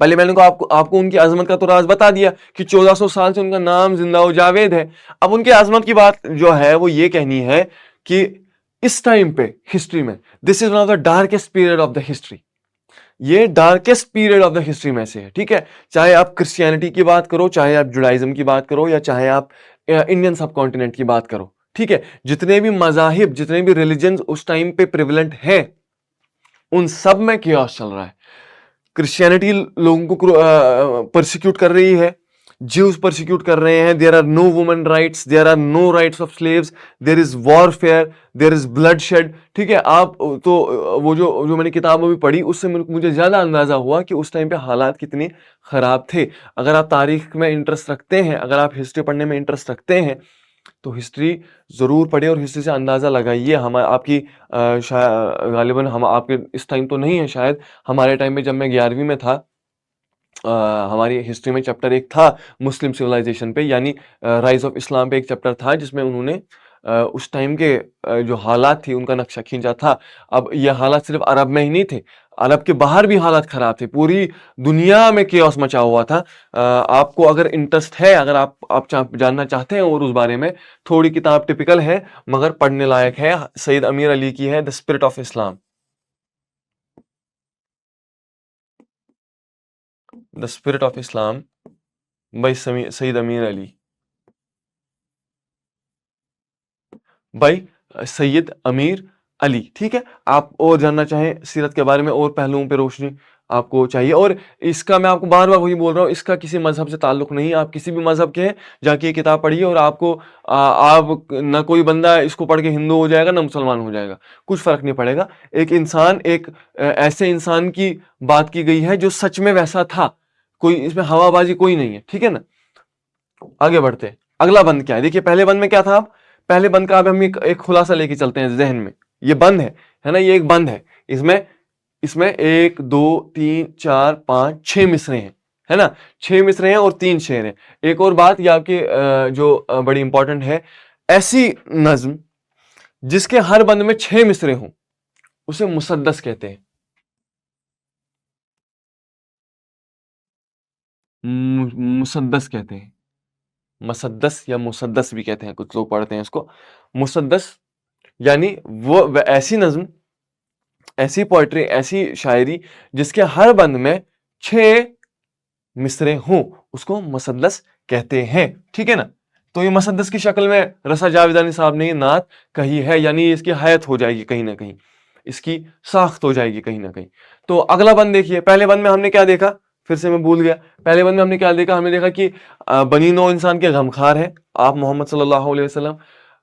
Speaker 1: پہلے میں نے آپ کو ان کی عظمت کا تو راز بتا دیا کہ 1400 سال سے ان کا نام زندہ و جاوید ہے. اب ان کی عظمت کی بات جو ہے وہ یہ کہنی ہے کہ اس ٹائم پہ ہسٹری میں this is one of the darkest period of the history. یہ darkest period of the history میں سے ہے. ٹھیک ہے, چاہے آپ کرسچینٹی کی بات کرو, چاہے آپ جوڈائزم کی بات کرو, یا چاہے آپ انڈین سب کانٹیننٹ کی بات کرو. ٹھیک ہے, جتنے بھی مذاہب, جتنے بھی ریلیجنز اس ٹائم پہ پریویلنٹ ہیں, ان سب میں کیوس چل رہا ہے. کرسچینٹی لوگوں کو پرسیکیوٹ کر رہی ہے, جیوز پرسیکیوٹ کر رہے ہیں. There are no women rights, there are no rights of slaves, there is warfare, there is bloodshed. ٹھیک ہے, آپ تو وہ جو میں نے کتابوں میں پڑھی اس سے مجھے زیادہ اندازہ ہوا کہ اس ٹائم پہ حالات کتنے خراب تھے. اگر آپ تاریخ میں انٹرسٹ رکھتے ہیں, اگر آپ ہسٹری پڑھنے میں انٹرسٹ رکھتے ہیں, تو ہسٹری ضرور پڑھیں اور ہسٹری سے اندازہ لگائیے. آپ کی غالباً ہم آپ کے اس ٹائم تو نہیں ہے شاید, ہمارے ٹائم میں جب میں 11ویں میں تھا, ہماری ہسٹری میں چیپٹر ایک تھا مسلم سویلائزیشن پہ, یعنی رائز آف اسلام پہ ایک چیپٹر تھا جس میں انہوں نے اس ٹائم کے جو حالات تھی ان کا نقشہ کھینچا تھا. اب یہ حالات صرف عرب میں ہی نہیں تھے, عرب کے باہر بھی حالات خراب تھے, پوری دنیا میں کیوس مچا ہوا تھا. آپ کو اگر انٹرسٹ ہے, اگر آپ جاننا چاہتے ہیں اور اس بارے میں, تھوڑی کتاب ٹپیکل ہے مگر پڑھنے لائق ہے, سید امیر علی کی ہے, the spirit of Islam. The spirit of Islam by Syed Ameer Ali, by Syed Ameer Ali. ٹھیک ہے, آپ اور جاننا چاہیں سیرت کے بارے میں اور پہلوؤں پہ روشنی آپ کو چاہیے, اور اس کا میں آپ کو بار بار وہی بول رہا ہوں, اس کا کسی مذہب سے تعلق نہیں. آپ کسی بھی مذہب کے ہیں, جا کے یہ کتاب پڑھیے, اور آپ نہ کوئی بندہ اس کو پڑھ کے ہندو ہو جائے گا نہ مسلمان ہو جائے گا, کچھ فرق نہیں پڑے گا. ایک انسان, ایک ایسے انسان کی بات کی گئی ہے جو سچ میں ویسا تھا, کوئی اس میں ہوا بازی کوئی نہیں ہے. ٹھیک ہے نا, آگے بڑھتے ہیں. اگلا بند کیا ہے, دیکھیے پہلے بند میں کیا تھا. پہلے بند کا اب ہم ایک خلاصہ لے کے چلتے ہیں ذہن میں. یہ بند ہے نا, یہ ایک بند ہے. اس میں 1 2 3 4 5 6 مصرے ہیں, ہے نا, 6 مصرے ہیں اور 3 شعر ہیں. ایک اور بات یہ آپ کے جو بڑی امپورٹنٹ ہے, ایسی نظم جس کے ہر بند میں 6 مصرے ہوں اسے مسدس کہتے ہیں. مسدس کہتے ہیں, مسدس یا مسدس بھی کہتے ہیں, کچھ لوگ پڑھتے ہیں اس کو مسدس. یعنی وہ ایسی نظم, ایسی پوئٹری, ایسی شاعری جس کے ہر بند میں 6 مصرے ہوں, اس کو مسدس کہتے ہیں. ٹھیک ہے نا, تو یہ مسدس کی شکل میں رسا جاویدانی صاحب نے یہ نعت کہی ہے, یعنی اس کی حیت ہو جائے گی کہیں نہ کہیں, اس کی ساخت ہو جائے گی کہیں نہ کہیں. تو اگلا بند دیکھیے. پہلے بند میں ہم نے کیا دیکھا, پھر سے میں بھول گیا. پہلے بند میں ہم نے کیا دیکھا, ہم نے دیکھا کہ بنی نوع انسان کے غمخوار ہیں آپ محمد صلی اللہ علیہ وسلم.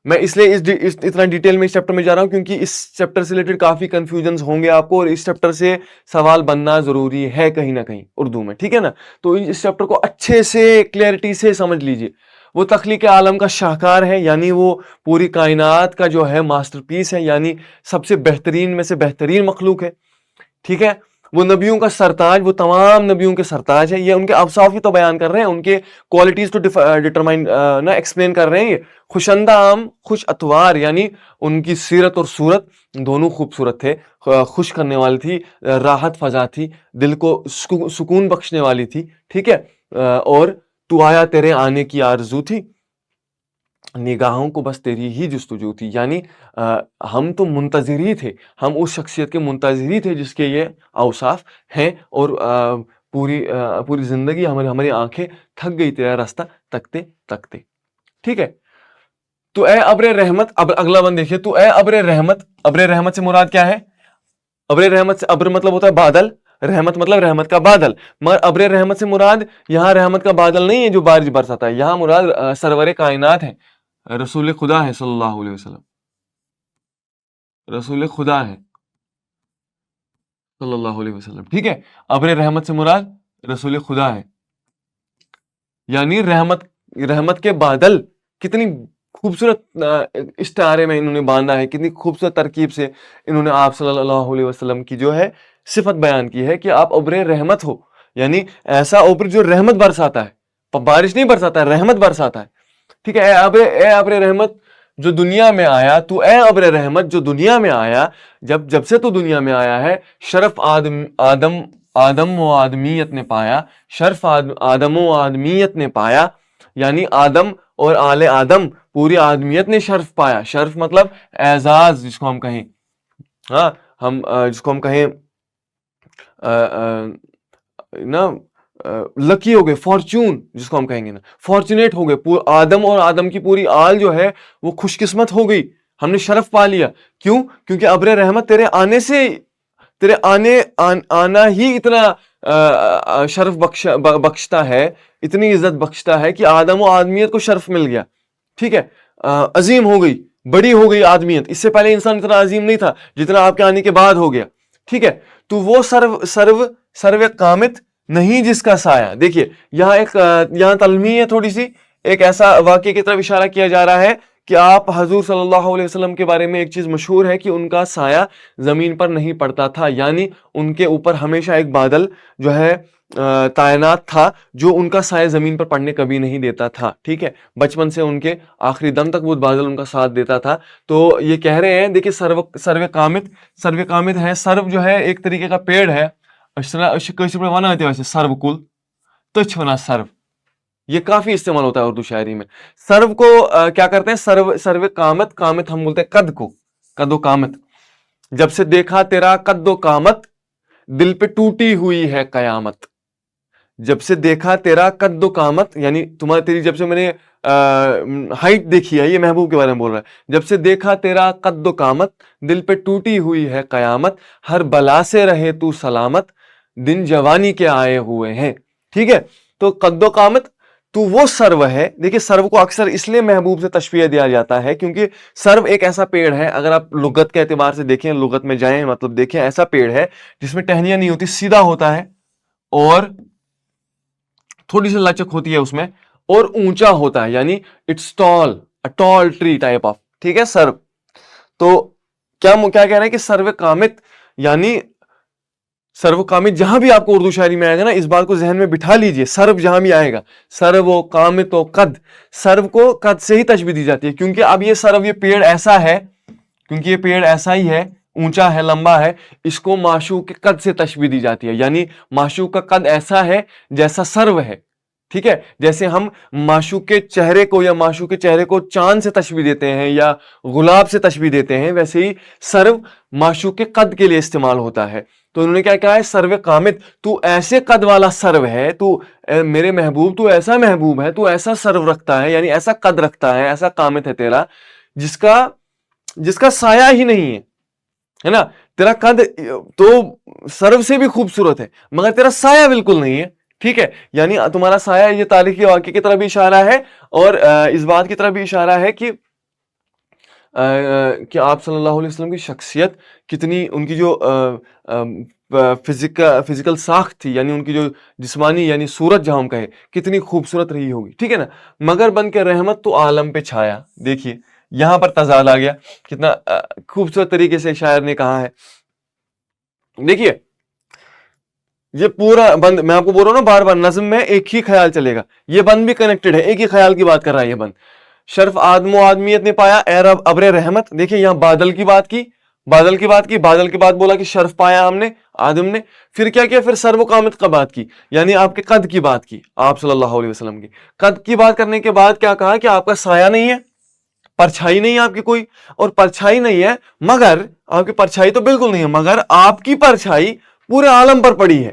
Speaker 1: میں اس لیے اتنا ڈیٹیل میں اس چیپٹر میں جا رہا ہوں کیونکہ اس چیپٹر سے ریلیٹڈ کافی کنفیوژنز ہوں گے آپ کو, اور اس چیپٹر سے سوال بننا ضروری ہے کہیں نہ کہیں اردو میں. ٹھیک ہے نا, تو اس چیپٹر کو اچھے سے کلیئرٹی سے سمجھ لیجئے. وہ تخلیق عالم کا شاہکار ہے, یعنی وہ پوری کائنات کا جو ہے ماسٹر پیس ہے, یعنی سب سے بہترین میں سے بہترین مخلوق ہے. ٹھیک ہے, وہ نبیوں کا سرتاج, وہ تمام نبیوں کے سرتاج ہے. یہ ان کے اوصاف ہی تو بیان کر رہے ہیں, ان کے کوالٹیز تو ڈٹرمائن نہ ایکسپلین کر رہے ہیں. یہ خوشندہ عام, خوش اتوار, یعنی ان کی سیرت اور صورت دونوں خوبصورت تھے, خوش کرنے والی تھی, راحت فضا تھی, دل کو سکون بخشنے والی تھی. ٹھیک ہے, اور تو آیا تیرے آنے کی آرزو تھی, نگاہوں کو بس تیری ہی جستجو تھی. یعنی ہم تو منتظر ہی تھے, ہم اس شخصیت کے منتظر ہی تھے جس کے یہ اوصاف ہیں, اور پوری زندگی ہماری آنکھیں تھک گئی تیرا راستہ تکتے تکتے. ٹھیک ہے, تو اے ابر رحمت, اب اگلا بند دیکھیے. تو اے ابر رحمت, ابر رحمت سے مراد کیا ہے. ابر رحمت سے, ابر مطلب ہوتا ہے بادل, رحمت مطلب رحمت کا بادل. مگر ابر رحمت سے مراد یہاں رحمت کا بادل نہیں ہے جو بارش برساتا ہے, یہاں مراد سرور کائنات ہے, رسول خدا ہے صلی اللہ علیہ وسلم, رسول خدا ہے صلی اللہ علیہ وسلم. ٹھیک ہے, ابر رحمت سے مراد رسول خدا ہے, یعنی رحمت کے بادل. کتنی خوبصورت استعارے میں انہوں نے باندھا ہے, کتنی خوبصورت ترکیب سے انہوں نے آپ صلی اللہ علیہ وسلم کی جو ہے صفت بیان کی ہے کہ آپ ابر رحمت ہو, یعنی ایسا ابر جو رحمت برساتا ہے, بارش نہیں برساتا ہے, رحمت برساتا ہے. ٹھیک ہے, اے ابر رحمت جو دنیا میں آیا, تو اے ابر رحمت جو دنیا میں آیا, جب سے تو دنیا میں آیا ہے, شرف آدم و آدمیت نے پایا، شرف آدم و آدمیت نے پایا، یعنی آدم اور آل آدم پوری آدمیت نے شرف پایا. شرف مطلب اعزاز جس کو ہم کہیں، ہاں ہم جس کو ہم کہیں نا لکی ہو گئے، فارچون جس کو ہم کہیں گے نا، فارچونیٹ ہو گئے. آدم اور آدم کی پوری آل جو ہے وہ خوش قسمت ہو گئی، ہم نے شرف پا لیا. کیوں؟ کیونکہ ابر رحمت تیرے آنے سے، تیرے آنا ہی اتنا شرف بخشتا ہے، اتنی عزت بخشتا ہے کہ آدم و آدمیت کو شرف مل گیا. ٹھیک ہے، عظیم ہو گئی، بڑی ہو گئی آدمیت. اس سے پہلے انسان اتنا عظیم نہیں تھا جتنا آپ کے آنے کے بعد ہو گیا. ٹھیک ہے، تو وہ سرو قامت نہیں جس کا سایہ. دیکھیے یہاں تلمیح ہے تھوڑی سی، ایک ایسا واقعے کی طرف اشارہ کیا جا رہا ہے کہ آپ حضور صلی اللہ علیہ وسلم کے بارے میں ایک چیز مشہور ہے کہ ان کا سایہ زمین پر نہیں پڑتا تھا، یعنی ان کے اوپر ہمیشہ ایک بادل جو ہے تعینات تھا جو ان کا سایہ زمین پر پڑنے کبھی نہیں دیتا تھا. ٹھیک ہے، بچپن سے ان کے آخری دم تک وہ بادل ان کا ساتھ دیتا تھا. تو یہ کہہ رہے ہیں، دیکھیے سرو قامت ہے. سرو جو ہے ایک طریقے کا پیڑ ہے. ویسے سرو کل تچ ونا سرو، یہ کافی استعمال ہوتا ہے اردو شاعری میں. سرو کو کیا کرتے ہیں؟ سرو قامت ہم بولتے ہیں قد کو، قد و قامت. جب سے دیکھا تیرا قد و قامت، دل پہ ٹوٹی ہوئی ہے قیامت. جب سے دیکھا تیرا قد و قامت، یعنی تیری جب سے میں نے ہائٹ دیکھی ہے، یہ محبوب کے بارے میں بول رہا ہے. جب سے دیکھا تیرا قد و قامت، دل پہ ٹوٹی ہوئی ہے قیامت. ہر بلا سے رہے تو سلامت، دن جوانی کے آئے ہوئے ہیں. ٹھیک ہے، تو قد و قامت تو وہ سرو ہے. دیکھیے سرو کو اکثر اس لیے محبوب سے تشبیہ دیا جاتا ہے کیونکہ سرو ایک ایسا پیڑ ہے، اگر آپ لغت کے اعتبار سے دیکھیں، لغت میں جائیں، مطلب دیکھیں، ایسا پیڑ ہے جس میں ٹہنیاں نہیں ہوتی، سیدھا ہوتا ہے اور تھوڑی سی لچک ہوتی ہے اس میں، اور اونچا ہوتا ہے، یعنی it's tall tree type of. ٹھیک ہے، سرو. تو کیا کہہ رہے ہیں کہ سرو قامت، یعنی سرو قامت جہاں بھی آپ کو اردو شاعری میں آئے گا نا، اس بات کو ذہن میں بٹھا لیجئے. سرو جہاں بھی آئے گا، سرو قامت و قد، سرو کو قد سے ہی تشبیہ دی جاتی ہے کیونکہ اب یہ سرو، یہ پیڑ ایسا ہے، کیونکہ یہ پیڑ ایسا ہی ہے، اونچا ہے، لمبا ہے، اس کو معشوق کے قد سے تشبیہ دی جاتی ہے. یعنی معشوق کا قد ایسا ہے جیسا سرو ہے. ٹھیک ہے، جیسے ہم معشوق کے چہرے کو یا معشوق کے چہرے کو چاند سے تشبیہ دیتے ہیں یا گلاب سے تشبیہ دیتے ہیں، ویسے ہی سرو معشوق کے قد کے لیے استعمال ہوتا ہے. تو انہوں نے کیا کہا ہے؟ سرو قامت، تو ایسے قد والا سرو ہے، تو میرے محبوب، تو ایسا محبوب ہے، تو ایسا سرو رکھتا ہے، یعنی ایسا قد رکھتا ہے، ایسا قامت ہے تیرا جس کا سایہ ہی نہیں ہے نا. تیرا قد تو سرو سے بھی خوبصورت ہے مگر تیرا سایہ بالکل نہیں ہے. ٹھیک ہے، یعنی تمہارا سایہ، یہ تاریخی واقعے کی طرف بھی اشارہ ہے اور اس بات کی طرف بھی اشارہ ہے کہ آپ صلی اللہ علیہ وسلم کی شخصیت کتنی، ان کی جو فزیکل ساخت تھی، یعنی ان کی جو جسمانی یعنی صورت جہاں ہم کہیں، کتنی خوبصورت رہی ہوگی. ٹھیک ہے نا. مگر بن کے رحمت تو عالم پہ چھایا. دیکھیے یہاں پر تضاد آ گیا، کتنا خوبصورت طریقے سے شاعر نے کہا ہے. دیکھیے یہ پورا بند، میں آپ کو بول رہا ہوں نا بار بار، نظم میں ایک ہی خیال چلے گا. یہ بند بھی کنیکٹڈ ہے، ایک ہی خیال کی بات کر رہا ہے یہ بند. شرف آدم و آدمیت نے پایا، اے رب ابر رحمت. دیکھیں یہاں بادل کی بات کی، بادل کی بعد بولا کہ شرف پایا ہم نے، آدم نے. پھر کیا کیا؟ پھر سرو قامت کا بات کی، یعنی آپ کے قد کی بات کی، آپ صلی اللہ علیہ وسلم کی قد کی بات کرنے کے بعد کیا کہا کہ آپ کا سایہ نہیں ہے، پرچھائی نہیں ہے آپ کی کوئی، اور پرچھائی نہیں ہے مگر آپ کی پرچھائی تو بالکل نہیں ہے، مگر آپ کی پرچھائی پورے عالم پر پڑی ہے،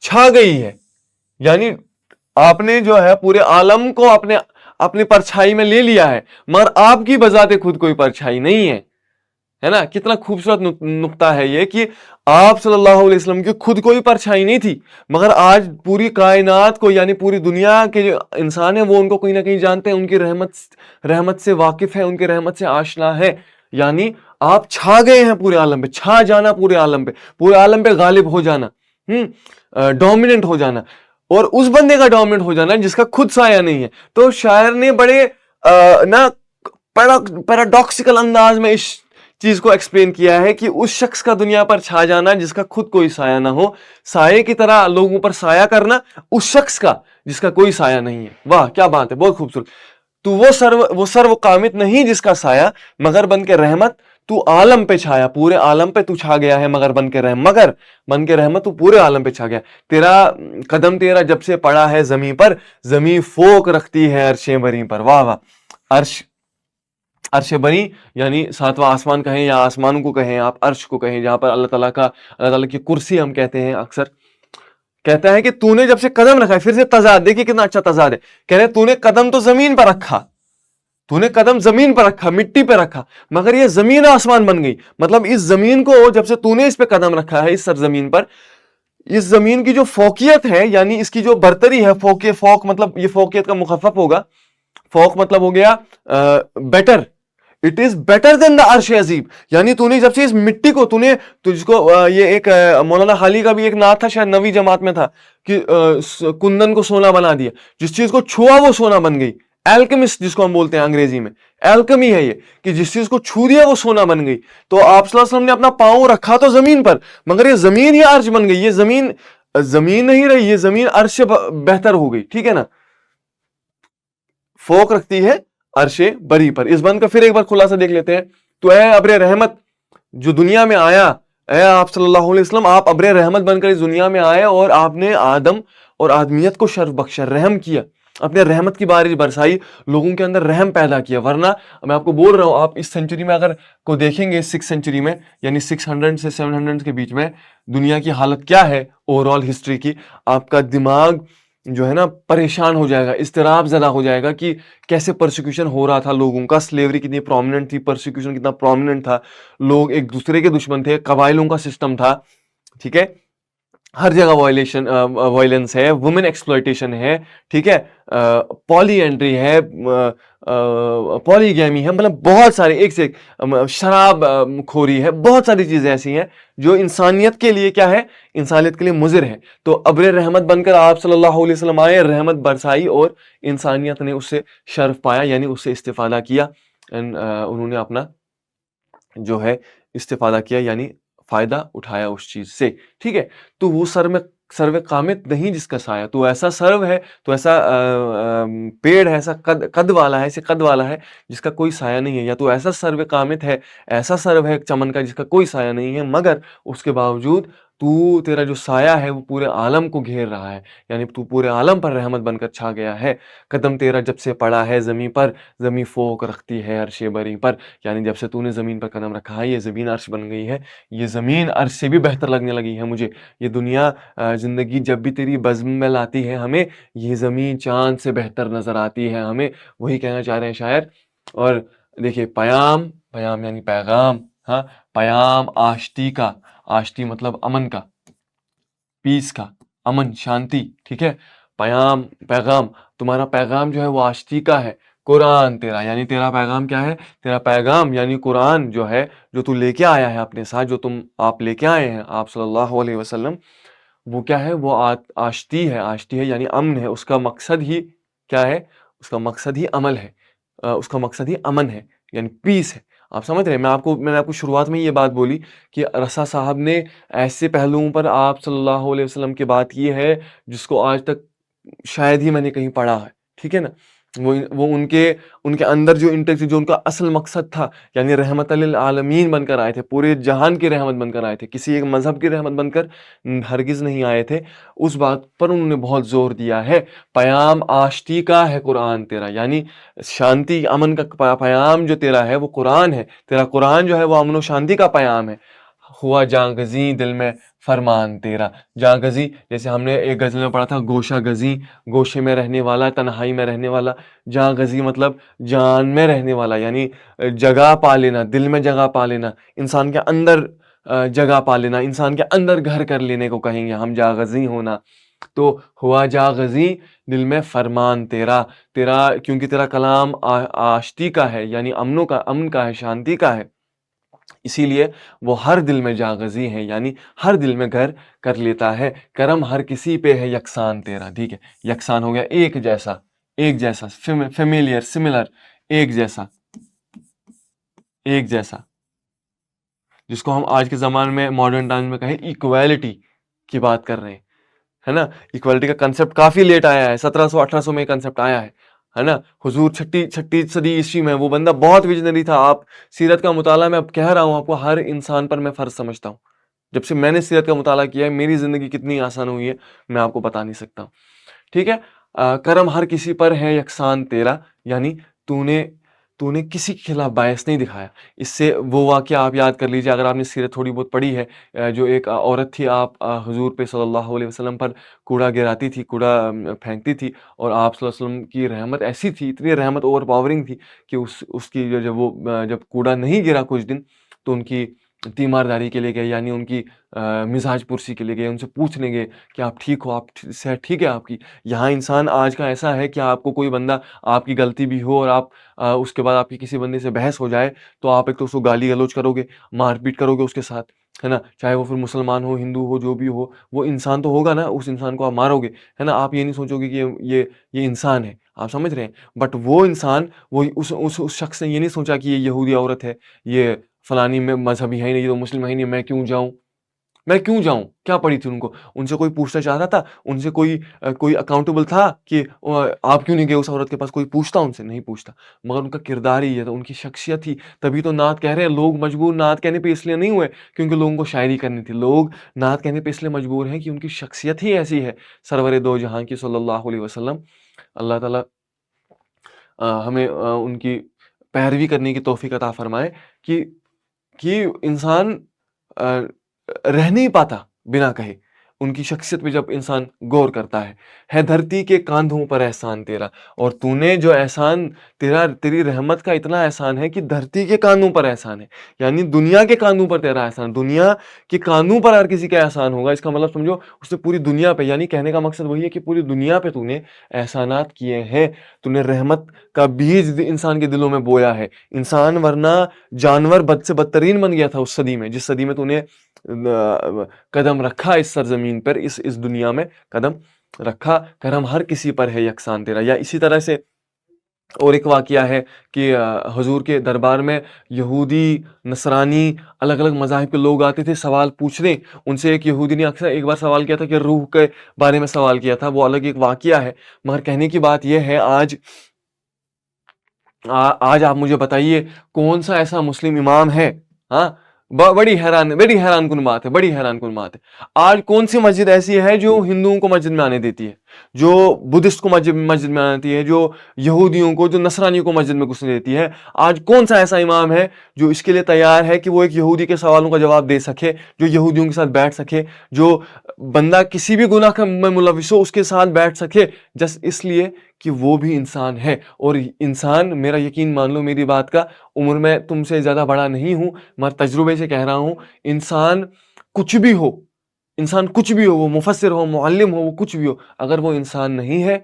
Speaker 1: چھا گئی ہے. یعنی آپ نے جو ہے پورے عالم کو اپنی پرچھائی میں لے لیا ہے، مگر آپ کی بذات خود کوئی پرچھائی نہیں ہے نا. کتنا خوبصورت نقطہ ہے یہ کہ آپ صلی اللہ علیہ وسلم کی خود کوئی پرچھائی نہیں تھی، مگر آج پوری کائنات کو، یعنی پوری دنیا کے جو انسان ہیں وہ ان کو کہیں نہ کہیں جانتے ہیں، ان کی رحمت سے واقف ہے، ان کی رحمت سے آشنا ہے. یعنی آپ چھا گئے ہیں پورے عالم پہ، چھا جانا پورے عالم پہ غالب ہو جانا، ڈومیننٹ ہو جانا، اور اس بندے کا ڈومیننٹ ہو جانا جس کا خود سایہ نہیں ہے. تو شاعر نے بڑے پیراڈاکسیکل انداز میں اس چیز کو ایکسپلین کیا ہے کہ اس شخص کا دنیا پر چھا جانا جس کا خود کوئی سایہ نہ ہو، سایے کی طرح لوگوں پر سایہ کرنا اس شخص کا جس کا کوئی سایہ نہیں ہے. واہ کیا بات ہے، بہت خوبصورت. تو وہ سرو قامت نہیں جس کا سایہ، مگر بن کے رحمت تو عالم پہ چھایا, پورے عالم پہ تو چھا گیا ہے مگر بن کے رحمت تو پورے عالم پہ چھا گیا. قدم تیرا جب سے پڑا ہے زمین پر, زمین فوق رکھتی ہے عرش بری پر. واہ واہ. عرش بری یعنی ساتواں آسمان کہیں یا آسمانوں کو کہیں آپ, عرش کو کہیں, جہاں پر اللہ تعالیٰ کی کرسی ہم کہتے ہیں اکثر. کہتا ہے کہ تو نے جب سے قدم رکھا ہے, پھر سے تضاد, دیکھیے کتنا اچھا تضاد ہے. کہہ رہے تو نے قدم تو زمین پر رکھا, مٹی پہ رکھا, مگر یہ زمین آسمان بن گئی. مطلب اس زمین کو جب سے تو نے اس پہ قدم رکھا ہے, اس سرزمین پر, اس زمین کی جو فوقیت ہے, یعنی اس کی جو برتری ہے, فوق مطلب یہ فوقیت کا مخفف ہوگا, فوق مطلب ہو گیا better. It is better than the عرش عظیم. یعنی تو نے جب سے اس مٹی کو تجھ کو یہ ایک مولانا حالی کا بھی ایک نعت تھا, شاید 9ویں جماعت میں تھا, کہ کندن کو سونا بنا دیا. جس چیز کو چھوا وہ سونا بن گئی. الکیمسٹ جس کو ہم بولتے ہیں انگریزی میں, الکمی ہے یہ, کہ جس چیز کو چھو دیا وہ سونا بن گئی. تو آپ صلی اللہ علیہ وسلم نے اپنا پاؤں رکھا تو زمین پر, مگر یہ زمین ہی عرش بن گئی. یہ زمین نہیں رہی, یہ زمین عرش سے بہتر ہو گئی. ٹھیک ہے نا, فوق رکھتی ہے عرش بری پر. اس بند کا پھر ایک بار خلاصہ دیکھ لیتے ہیں. تو اے ابر رحمت جو دنیا میں آیا, اے آپ صلی اللہ علیہ وسلم, آپ ابر رحمت بن کر اس دنیا میں آئے اور آپ نے آدم اور آدمیت کو شرف بخشا, رحم کیا, اپنے رحمت کی بارش برسائی, لوگوں کے اندر رحم پیدا کیا. ورنہ میں آپ کو بول رہا ہوں, آپ اس سینچری میں اگر کو دیکھیں گے, 6 سینچری میں, یعنی 600 سے 700 کے بیچ میں دنیا کی حالت کیا ہے اوور آل ہسٹری کی, آپ کا دماغ جو ہے نا پریشان ہو جائے گا, اضطراب زدہ ہو جائے گا کہ کیسے پرسیکیوشن ہو رہا تھا لوگوں کا, سلیوری کتنی پرومیننٹ تھی, پرسیکیوشن کتنا پرومیننٹ تھا, لوگ ایک دوسرے کے دشمن تھے, قبائلوں کا سسٹم تھا. ٹھیک ہے, ہر جگہ وائلنس ہے, وومن ایکسپلائٹیشن ہے, ٹھیک ہے, پالی اینٹری ہے, پالی گیمی ہے, مطلب بہت سارے, ایک سے ایک, شراب خوری ہے, بہت ساری چیزیں ایسی ہیں جو انسانیت کے لیے کیا ہے, انسانیت کے لیے مضر ہے. تو ابر رحمت بن کر آپ صلی اللہ علیہ وسلم آئے, رحمت برسائی اور انسانیت نے اس سے شرف پایا, یعنی اس سے استفادہ کیا, انہوں نے اپنا جو ہے استفادہ کیا, یعنی فائدہ اٹھایا اس چیز سے. ٹھیک ہے, تو وہ سرو قامت نہیں جس کا سایہ, تو ایسا سرو ہے, تو ایسا پیڑ ہے, ایسا قد والا ہے, ایسے قد والا ہے جس کا کوئی سایہ نہیں ہے, یا تو ایسا سرو قامت ہے, ایسا سرو ہے چمن کا جس کا کوئی سایہ نہیں ہے, مگر اس کے باوجود تیرا جو سایہ ہے وہ پورے عالم کو گھیر رہا ہے, یعنی تو پورے عالم پر رحمت بن کر چھا گیا ہے. قدم تیرا جب سے پڑا ہے زمین پر, زمین فوق رکھتی ہے عرش بری پر, یعنی جب سے تو نے زمین پر قدم رکھا ہے یہ زمین عرش بن گئی ہے, یہ زمین عرش سے بھی بہتر لگنے لگی ہے مجھے. یہ دنیا زندگی جب بھی تیری بزم میں لاتی ہے ہمیں, یہ زمین چاند سے بہتر نظر آتی ہے ہمیں, وہی کہنا چاہ رہے ہیں شاعر. اور دیکھیے پیام یعنی پیغام, ہاں, پیام آشتی کا, آشتی مطلب امن کا, پیس کا, امن, شانتی. ٹھیک ہے, پیغام, تمہارا پیغام جو ہے وہ آشتی کا ہے. قرآن تیرا, یعنی تیرا پیغام کیا ہے, تیرا پیغام یعنی قرآن جو ہے, جو تو لے کے آیا ہے اپنے ساتھ, جو آپ لے کے آئے ہیں آپ صلی اللہ علیہ وسلم, وہ کیا ہے, وہ آشتی ہے یعنی امن ہے. اس کا مقصد ہی کیا ہے, اس کا مقصد ہی عمل ہے, اس کا مقصد ہی امن ہے, یعنی پیس ہے. آپ سمجھ رہے ہیں, میں نے آپ کو شروعات میں یہ بات بولی کہ رسا صاحب نے ایسے پہلوؤں پر آپ صلی اللہ علیہ وسلم کی بات کی ہے جس کو آج تک شاید ہی میں نے کہیں پڑھا ہے. ٹھیک ہے نا, وہ ان کے اندر جو جو ان کا اصل مقصد تھا, یعنی رحمت للعالمین بن کر آئے تھے, پورے جہان کی رحمت بن کر آئے تھے, کسی ایک مذہب کی رحمت بن کر ہرگز نہیں آئے تھے. اس بات پر انہوں نے بہت زور دیا ہے. پیام آشتی کا ہے قرآن تیرا, یعنی شانتی امن کا پیام جو تیرا ہے وہ قرآن ہے. تیرا قرآن جو ہے وہ امن و شانتی کا پیام ہے. ہوا جاں گزیں دل میں فرمان تیرا, جاں گزیں جیسے ہم نے ایک غزل میں پڑھا تھا, گوشہ گزیں, گوشے میں رہنے والا, تنہائی میں رہنے والا. جاں گزیں مطلب جان میں رہنے والا, یعنی جگہ پا لینا, دل میں جگہ پا لینا, انسان کے اندر جگہ پا لینا, انسان کے اندر گھر کر لینے کو کہیں گے ہم, جاں گزیں ہونا. تو ہوا جاں گزیں دل میں فرمان تیرا, کیونکہ تیرا کلام آشتی کا ہے, یعنی امن کا ہے, شانتی کا ہے, اسی لیے وہ ہر دل میں جاغزی ہے, یعنی ہر دل میں گھر کر لیتا ہے. کرم ہر کسی پہ ہے یکساں تیرا. ٹھیک ہے, یکساں ہو گیا ایک جیسا, فیملیئر, سملر, ایک جیسا, جس کو ہم آج کے زمانے میں ماڈرن ٹائم میں کہیں ایکویلٹی کی بات کر رہے ہیں, ہے نا. ایکویلٹی کا کنسپٹ کافی لیٹ آیا ہے, 1700-1800 میں کنسپٹ آیا ہے. ہے نا. حضور چھٹی صدی عیسوی میں وہ بندہ بہت ویژنری تھا. آپ سیرت کا مطالعہ میں اب کہہ رہا ہوں آپ کو ہر انسان پر میں فرض سمجھتا ہوں. جب سے میں نے سیرت کا مطالعہ کیا ہے میری زندگی کتنی آسان ہوئی ہے میں آپ کو بتا نہیں سکتا ہوں. ٹھیک ہے. کرم ہر کسی پر ہے یکساں تیرا، یعنی تو نے کسی کے خلاف باعث نہیں دکھایا. اس سے وہ واقعہ آپ یاد کر لیجیے اگر آپ نے سیرت تھوڑی بہت پڑھی ہے. جو ایک عورت تھی آپ حضور پہ صلی اللہ علیہ وسلم پر کوڑا گراتی تھی، کوڑا پھینکتی تھی، اور آپ صلی اللہ علیہ وسلم کی رحمت ایسی تھی، اتنی رحمت اوور پاورنگ تھی کہ اس کی جب کوڑا نہیں گرا کچھ دن تو ان کی تیمارداری کے لیے گئے، یعنی ان کی مزاج پرسی کے لیے گئے، ان سے پوچھنے گئے کہ آپ ٹھیک ہو، آپ صحت ٹھیک ہے آپ کی. یہاں انسان آج کا ایسا ہے کہ آپ کو کوئی بندہ آپ کی غلطی بھی ہو اور آپ اس کے بعد آپ کی کسی بندے سے بحث ہو جائے تو آپ ایک تو اس کو گالی گلوچ کرو گے، مار پیٹ کرو گے اس کے ساتھ، ہے نا. چاہے وہ پھر مسلمان ہو، ہندو ہو، جو بھی ہو، وہ انسان تو ہوگا نا، اس انسان کو آپ مارو گے، ہے نا. آپ یہ نہیں سوچو گے کہ یہ انسان ہے. آپ سمجھ رہے ہیں. بٹ وہ انسان وہ اس شخص نے یہ نہیں سوچا کہ یہ یہودی عورت ہے، یہ فلانی میں مذہبی ہے نہیں، یہ تو مسلم ہے نہیں، میں کیوں جاؤں. کیا پڑی تھی ان کو؟ ان سے کوئی پوچھنا چاہتا تھا؟ ان سے کوئی اکاؤنٹیبل تھا کہ آپ کیوں نہیں گئے اس عورت کے پاس؟ کوئی پوچھتا ان سے؟ نہیں پوچھتا. مگر ان کا کردار ہی ہے، تو ان کی شخصیت ہی. تبھی تو نعت کہہ رہے ہیں. لوگ مجبور نعت کہنے پہ اس لیے نہیں ہوئے کیونکہ لوگوں کو شاعری کرنی تھی. لوگ نعت کہنے پہ اس لیے مجبور ہیں کہ ان کی شخصیت ہی ایسی ہے سرور دو جہاں کی صلی اللہ علیہ وسلم. اللہ تعالیٰ ہمیں ان کی پیروی کرنے کی توفیق عطا فرمائے کہ انسان رہ نہیں پاتا بنا کہے. ان کی شخصیت پہ جب انسان غور کرتا ہے دھرتی کے کاندھوں پر احسان تیرا. اور تو نے جو احسان تیری رحمت کا اتنا احسان ہے کہ دھرتی کے کاندھوں پر احسان ہے، یعنی دنیا کے کاندھوں پر تیرا احسان. دنیا کے کاندھوں پر ہر کسی کا احسان ہوگا، اس کا مطلب سمجھو اس نے پوری دنیا پہ، یعنی کہنے کا مقصد وہی ہے کہ پوری دنیا پہ تو نے احسانات کیے ہیں. تو نے رحمت کا بیج انسان کے دلوں میں بویا ہے. انسان ورنہ جانور بد سے بدترین بن گیا تھا اس صدی میں، جس صدی میں تو نے قدم رکھا اس سرزمین پر، اس دنیا میں قدم رکھا. کرم ہر کسی پر ہے یکساں تیرا. یا اسی طرح سے اور ایک واقعہ ہے کہ حضور کے دربار میں یہودی، نصرانی، الگ الگ مذاہب کے لوگ آتے تھے سوال پوچھنے. ان سے ایک یہودی نے اکثر ایک بار سوال کیا تھا کہ روح کے بارے میں سوال کیا تھا. وہ الگ ایک واقعہ ہے. مگر کہنے کی بات یہ ہے آج آپ مجھے بتائیے کون سا ایسا مسلم امام ہے، ہاں بڑی حیران کن بات ہے. آج کون سی مسجد ایسی ہے جو ہندوؤں کو مسجد میں آنے دیتی ہے، جو بدھسٹ کو مسجد میں آنے دیتی ہے، جو یہودیوں کو، جو نصرانیوں کو مسجد میں گھسنے دیتی ہے؟ آج کون سا ایسا امام ہے جو اس کے لیے تیار ہے کہ وہ ایک یہودی کے سوالوں کا جواب دے سکے، جو یہودیوں کے ساتھ بیٹھ سکے، جو بندہ کسی بھی گناہ میں ملوث ہو اس کے ساتھ بیٹھ سکے، جس اس لیے کہ وہ بھی انسان ہے. اور انسان، میرا یقین مان لو میری بات کا، عمر میں تم سے زیادہ بڑا نہیں ہوں، مگر تجربے سے کہہ رہا ہوں، انسان کچھ بھی ہو، وہ مفسر ہو، معلم ہو، وہ کچھ بھی ہو، اگر وہ انسان نہیں ہے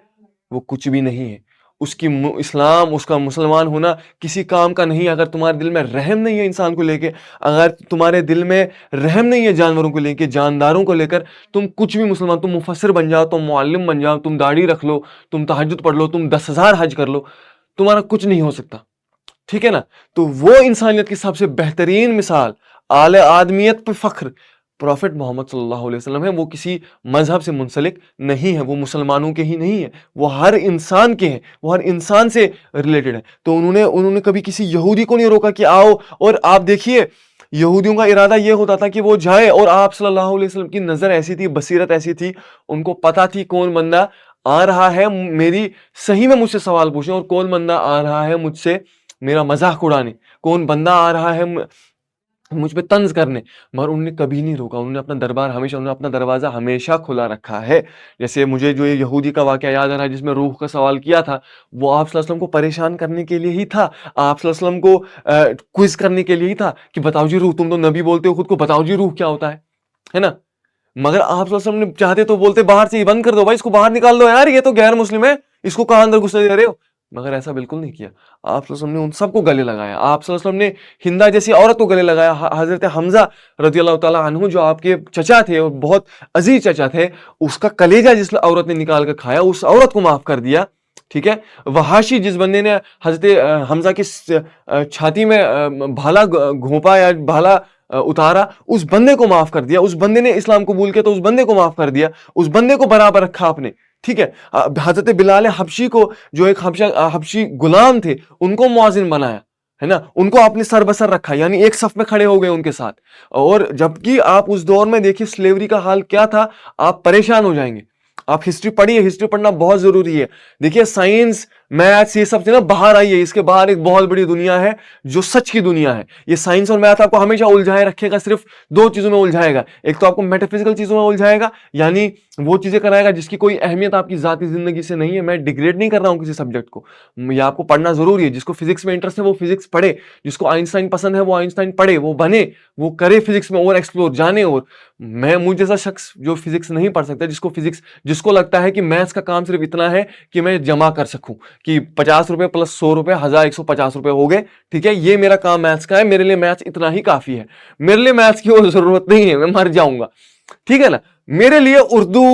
Speaker 1: وہ کچھ بھی نہیں ہے. اس کی اسلام، اس کا مسلمان ہونا کسی کام کا نہیں. اگر تمہارے دل میں رحم نہیں ہے انسان کو لے کے، اگر تمہارے دل میں رحم نہیں ہے جانوروں کو لے کے، جانداروں کو لے کر، تم کچھ بھی مسلمان، تم مفسر بن جاؤ، تم معلم بن جاؤ، تم داڑھی رکھ لو، تم تہجد پڑھ لو، تم 10,000 حج کر لو، تمہارا کچھ نہیں ہو سکتا. ٹھیک ہے نا. تو وہ انسانیت کی سب سے بہترین مثال، اعلی آدمیت پہ فخر، پروفٹ محمد صلی اللہ علیہ وسلم ہے. وہ کسی مذہب سے منسلک نہیں ہے، وہ مسلمانوں کے ہی نہیں ہے، وہ ہر انسان کے ہیں، وہ ہر انسان سے ریلیٹڈ ہے. تو انہوں نے کبھی کسی یہودی کو نہیں روکا کہ آؤ. اور آپ دیکھیے یہودیوں کا ارادہ یہ ہوتا تھا کہ وہ جائے، اور آپ صلی اللہ علیہ وسلم کی نظر ایسی تھی، بصیرت ایسی تھی، ان کو پتا تھی کون بندہ آ رہا ہے میری صحیح میں مجھ سے سوال پوچھنے، اور کون بندہ آ رہا ہے مجھ سے میرا مذاق اڑانے، کون بندہ آ رہا ہے مجھ پہ طنز کرنے. مگر انہوں نے کبھی نہیں روکا. انہوں نے اپنا دربار ہمیشہ، انہوں نے اپنا دروازہ ہمیشہ کھلا رکھا ہے. جیسے مجھے جو یہ یہودی کا واقعہ یاد آ رہا ہے جس میں روح کا سوال کیا تھا، وہ آپ صلی اللہ علیہ وسلم کو پریشان کرنے کے لیے ہی تھا، آپ صلی اللہ علیہ وسلم کو کوئز کرنے کے لیے ہی تھا کہ بتاؤ جی روح، تم تو نبی بولتے ہو خود کو، بتاؤ جی روح کیا ہوتا ہے نا. مگر آپ صلی اللہ علیہ وسلم نے چاہتے تو بولتے باہر سے ہی بند کر دو بھائی، اس کو باہر نکال دو یار، یہ تو غیر مسلم ہے، اس کو کہاں اندر گھسنے دے رہے ہو. مگر ایسا بالکل نہیں کیا. آپ صلی اللہ علیہ وسلم نے ان سب کو گلے لگایا. آپ صلی اللہ علیہ وسلم نے ہندا جیسی عورت کو گلے لگایا. حضرت حمزہ رضی اللہ تعالیٰ عنہ جو آپ کے چچا تھے اور بہت عزیز چچا تھے، اس کا کلیجہ جس عورت نے نکال کر کھایا، اس عورت کو معاف کر دیا. ٹھیک ہے. وحاشی جس بندے نے حضرت حمزہ کی چھاتی میں بھالا گھونپا یا بھالا اتارا، اس بندے کو معاف کر دیا. اس بندے نے اسلام قبول کیا تو اس بندے کو معاف کر دیا، اس بندے کو برابر رکھا آپ نے. ٹھیک ہے. حضرت بلال حبشی کو جو ایک حبشی غلام تھے ان کو مؤذن بنایا ہے نا, ان کو آپ نے سر بسر رکھا, یعنی ایک صف میں کھڑے ہو گئے ان کے ساتھ. اور جبکہ آپ اس دور میں دیکھیے سلیوری کا حال کیا تھا, آپ پریشان ہو جائیں گے. آپ ہسٹری پڑھیے, ہسٹری پڑھنا بہت ضروری ہے. دیکھیے سائنس میتھس یہ سب سے نا باہر آئی ہے, اس کے باہر ایک بہت بڑی دنیا ہے جو سچ کی دنیا ہے. یہ سائنس اور میتھ آپ کو ہمیشہ الجھائے رکھے گا, صرف دو چیزوں میں الجھائے گا. ایک تو آپ کو میٹا فزیکل چیزوں میں الجھائے گا, یعنی وہ چیزیں کرائے گا جس کی کوئی اہمیت آپ کی ذاتی زندگی سے نہیں ہے. میں ڈیگریڈ نہیں کر رہا ہوں کسی سبجیکٹ کو, یہ آپ کو پڑھنا ضروری ہے. جس کو فزکس میں انٹرسٹ ہے وہ فزکس پڑھے, جس کو آئنسٹائن پسند ہے وہ آئنسٹائن پڑھے, وہ بنے, وہ کرے فزکس میں اور ایکسپلور جانے. اور مجھ جیسا شخص جو فزکس نہیں پڑھ سکتا, جس کو لگتا ہے کہ میتھس کا کام صرف اتنا ہے کہ میں جمع کر سکوں کہ 50 روپے پلس 100 روپے 1150 روپے ہو گئے, ٹھیک ہے, یہ میرا کام میتھس کا ہے, میرے لیے میتھس اتنا ہی کافی ہے, میرے لیے میتھس کی اور ضرورت نہیں ہے, میں مر جاؤں گا, ٹھیک ہے نا. میرے لیے Urdu,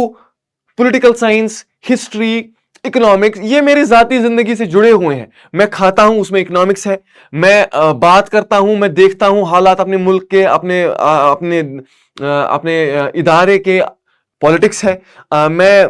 Speaker 1: political science, history, economics یہ میری ذاتی زندگی سے جڑے ہوئے ہیں. میں کھاتا ہوں اس میں اکنامکس ہے, میں بات کرتا ہوں, میں دیکھتا ہوں حالات اپنے ملک کے, اپنے ادارے کے, پالیٹکس ہے. میں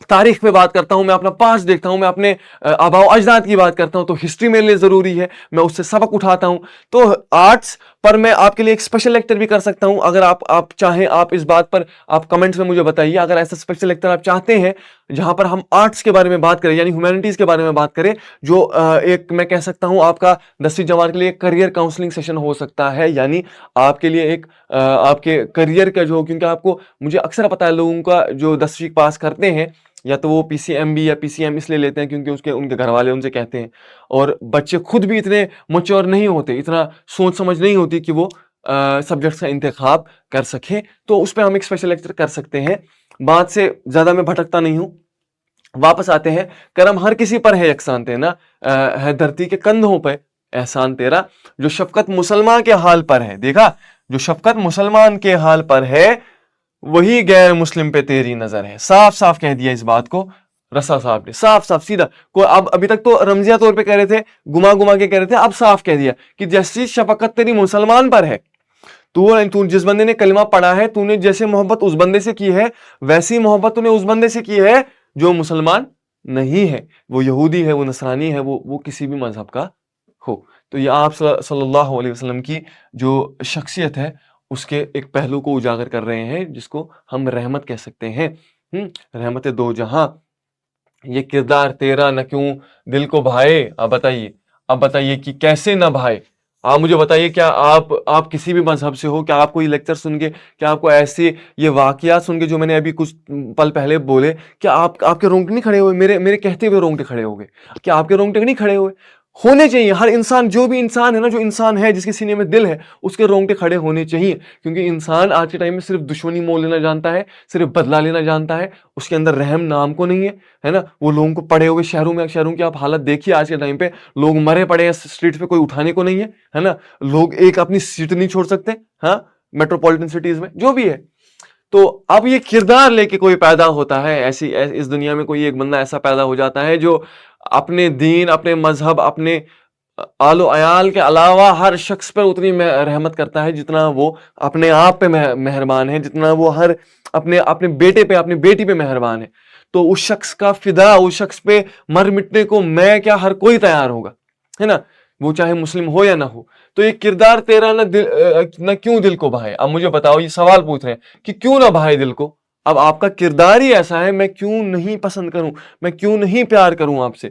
Speaker 1: تاریخ پہ بات کرتا ہوں, میں اپنا پاسٹ دیکھتا ہوں, میں اپنے آباء و اجداد کی بات کرتا ہوں, تو ہسٹری میرے لیے ضروری ہے, میں اس سے سبق اٹھاتا ہوں. تو آرٹس پر میں آپ کے لیے ایک اسپیشل لیکچر بھی کر سکتا ہوں, اگر آپ چاہیں. آپ اس بات پر آپ کمنٹس میں مجھے بتائیے, اگر ایسا اسپیشل لیکچر آپ چاہتے ہیں جہاں پر ہم آرٹس کے بارے میں بات کریں, یعنی ہیومینٹیز کے بارے میں بات کریں, جو ایک میں کہہ سکتا ہوں آپ کا 10ویں جماعت کے لیے ایک کریئر کاؤنسلنگ سیشن ہو سکتا ہے. یعنی آپ کے لیے ایک آپ کے کریئر کا جو, کیونکہ آپ کو, مجھے اکثر پتا ہے لوگوں کا جو 10ویں پاس کرتے ہیں یا تو وہ پی سی ایم بی یا پی سی ایم اس لیے لیتے ہیں کیونکہ ان کے گھر والے ان سے کہتے ہیں, اور بچے خود بھی اتنے میچور نہیں ہوتے, اتنا سوچ سمجھ نہیں ہوتی کہ وہ سبجیکٹس کا انتخاب کر سکیں. تو اس پہ ہم ایک اسپیشل لیکچر کر سکتے ہیں. بات سے زیادہ میں بھٹکتا نہیں ہوں, واپس آتے ہیں. کرم ہر کسی پر ہے یکساں تینا, ہے دھرتی کے کندھوں پہ احسان تیرا. جو شفقت مسلمان کے حال پر ہے, دیکھا, جو شفقت مسلمان کے حال پر ہے وہی غیر مسلم پہ تیری نظر ہے. صاف صاف کہہ دیا اس بات کو رسا صاحب نے, صاف صاف سیدھا. ابھی تک تو رمزیہ طور پہ کہہ رہے تھے, گما کے کہہ رہے تھے, اب صاف کہہ دیا کہ جیسی شفقت تیری مسلمان پر ہے, تو جس بندے نے کلمہ پڑھا ہے, تو نے جیسے محبت اس بندے سے کی ہے ویسی محبت تو نے اس بندے سے کی ہے جو مسلمان نہیں ہے, وہ یہودی ہے, وہ نصرانی ہے, وہ کسی بھی مذہب کا ہو. تو یہ آپ صلی اللہ علیہ وسلم کی جو شخصیت ہے اس کے ایک پہلو کو اجاگر کر رہے ہیں, جس کو ہم رحمت کہہ سکتے ہیں, رحمت دو جہاں. یہ کردار تیرا نہ کیوں دل کو بھائے. اب بتائیے کہ کیسے نہ بھائے. آپ مجھے بتائیے, کیا آپ کسی بھی مذہب سے ہو, کیا آپ کو یہ لیکچر سن کے, کیا آپ کو ایسے یہ واقعات سن کے جو میں نے ابھی کچھ پل پہلے بولے, کیا آپ کے رونگٹے نہیں کھڑے ہوئے؟ میرے کہتے ہوئے رونگٹے کھڑے ہو گئے. کیا آپ کے رونگٹے نہیں کھڑے ہوئے؟ ہونے چاہیے. ہر انسان, جو بھی انسان ہے نا, جو انسان ہے جس کے سینے میں دل ہے, اس کے رونگٹے کھڑے ہونے چاہیے. کیونکہ انسان آج کے ٹائم میں صرف دشمنی مول لینا جانتا ہے, صرف بدلہ لینا جانتا ہے, اس کے اندر رحم نام کو نہیں ہے نا. وہ لوگوں کو پڑے ہوئے شہروں کی آپ حالت دیکھیے آج کے ٹائم پہ, لوگ مرے پڑے ہیں اسٹریٹ پہ, کوئی اٹھانے کو نہیں ہے نا. لوگ ایک اپنی سیٹ نہیں چھوڑ سکتے, ہاں, میٹروپولیٹن سٹیز میں جو بھی ہے. تو اب یہ کردار لے کے کوئی پیدا ہوتا ہے, ایسی اس دنیا میں کوئی ایک بندہ ایسا پیدا ہو جاتا ہے جو اپنے دین, اپنے مذہب, اپنے آل و عیال کے علاوہ ہر شخص پر اتنی رحمت کرتا ہے جتنا وہ اپنے آپ پہ مہربان ہے, جتنا وہ ہر اپنے بیٹے پہ, اپنی بیٹی پہ مہربان ہے. تو اس شخص کا فدا, اس شخص پہ مر مٹنے کو میں کیا ہر کوئی تیار ہوگا, ہے نا, وہ چاہے مسلم ہو یا نہ ہو. تو یہ کردار تیرا نہ کیوں دل کو بھائے. اب مجھے بتاؤ, یہ سوال پوچھ رہے ہیں کہ کیوں نہ بھائے دل کو. اب آپ کا کردار ہی ایسا ہے, میں کیوں نہیں پسند کروں, میں کیوں نہیں پیار کروں آپ سے.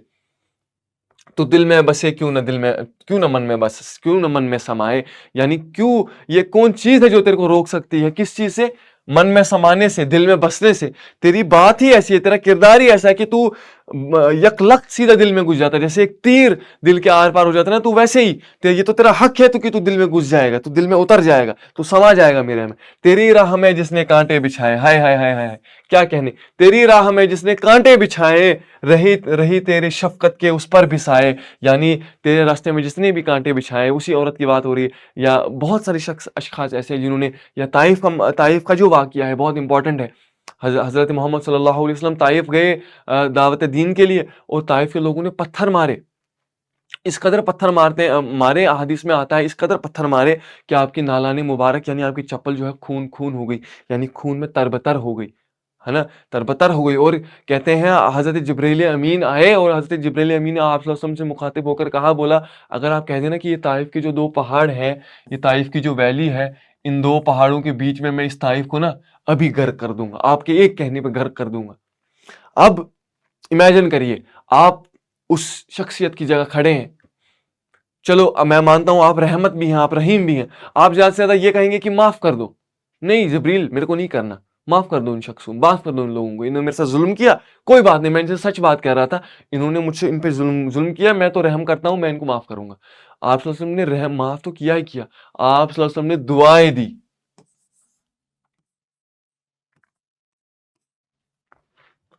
Speaker 1: تو دل میں بسے کیوں نہ من میں بس, کیوں نہ من میں سمائے. یعنی کیوں, یہ کون چیز ہے جو تیرے کو روک سکتی ہے, کس چیز سے؟ من میں سمانے سے, دل میں بسنے سے. تیری بات ہی ایسی ہے, تیرا کردار ہی ایسا ہے کہ تو یک لخت سیدھا دل میں گھس جاتا ہے, جیسے ایک تیر دل کے آر پار ہو جاتا ہے نا, تو ویسے ہی یہ تو تیرا حق ہے تو کہ تو دل میں گھس جائے گا, تو دل میں اتر جائے گا, تو سما جائے گا میرے میں. تیری راہ میں جس نے کانٹے بچھائے, ہائے ہائے ہائے ہائے, کیا کہنے. تیری راہ میں جس نے کانٹے بچھائے, رہی تیرے شفقت کے اس پر بسائے. یعنی تیرے راستے میں جس نے بھی کانٹے بچھائے, اسی عورت کی بات ہو رہی ہے, یا بہت سارے اشخاص ایسے جنہوں نے, یا طائف کا جو واقعہ ہے بہت امپورٹنٹ ہے. حضرت محمد صلی اللہ علیہ وسلم طائف گئے دعوت دین کے لیے, اور طائف کے لوگوں نے پتھر مارے, اس قدر پتھر مارے, احادیث میں آتا ہے اس قدر پتھر مارے کہ آپ کی نالان مبارک, یعنی آپ کی چپل جو ہے خون ہو گئی, یعنی خون میں تربتر ہو گئی. ہے نا, تربتر ہو گئی. اور کہتے ہیں حضرت جبریل امین آئے اور حضرت جبریل امین نے آپ صلی اللہ علیہ وسلم سے مخاطب ہو کر کہا, بولا اگر آپ کہہ دیں نا کہ یہ طائف کے جو 2 پہاڑ ہیں, یہ طائف کی جو ویلی ہے, ان 2 پہاڑوں کے بیچ میں اس طائف کو نا ابھی غرق کر دوں گا, آپ کے ایک کہنے پہ غرق کر دوں گا. اب امیجن کریے آپ اس شخصیت کی جگہ کھڑے ہیں. چلو میں مانتا ہوں آپ رحمت بھی ہیں, آپ رحیم بھی ہیں, آپ زیادہ سے زیادہ یہ کہیں گے کہ معاف کر دو. نہیں جبریل میرے کو نہیں کرنا, معاف کر دو ان شخصوں, معاف کر دو ان لوگوں کو, انہوں نے میرے ساتھ ظلم کیا, کوئی بات نہیں, میں ان سے سچ بات کہہ رہا تھا, انہوں نے مجھ سے ان پہ ظلم کیا, میں تو رحم کرتا ہوں, میں ان کو معاف کروں گا. آپ صلی اللہ علیہ وسلم نے رحم معاف تو کیا ہی کیا, آپ صلی اللہ علیہ وسلم نے دعائیں دی.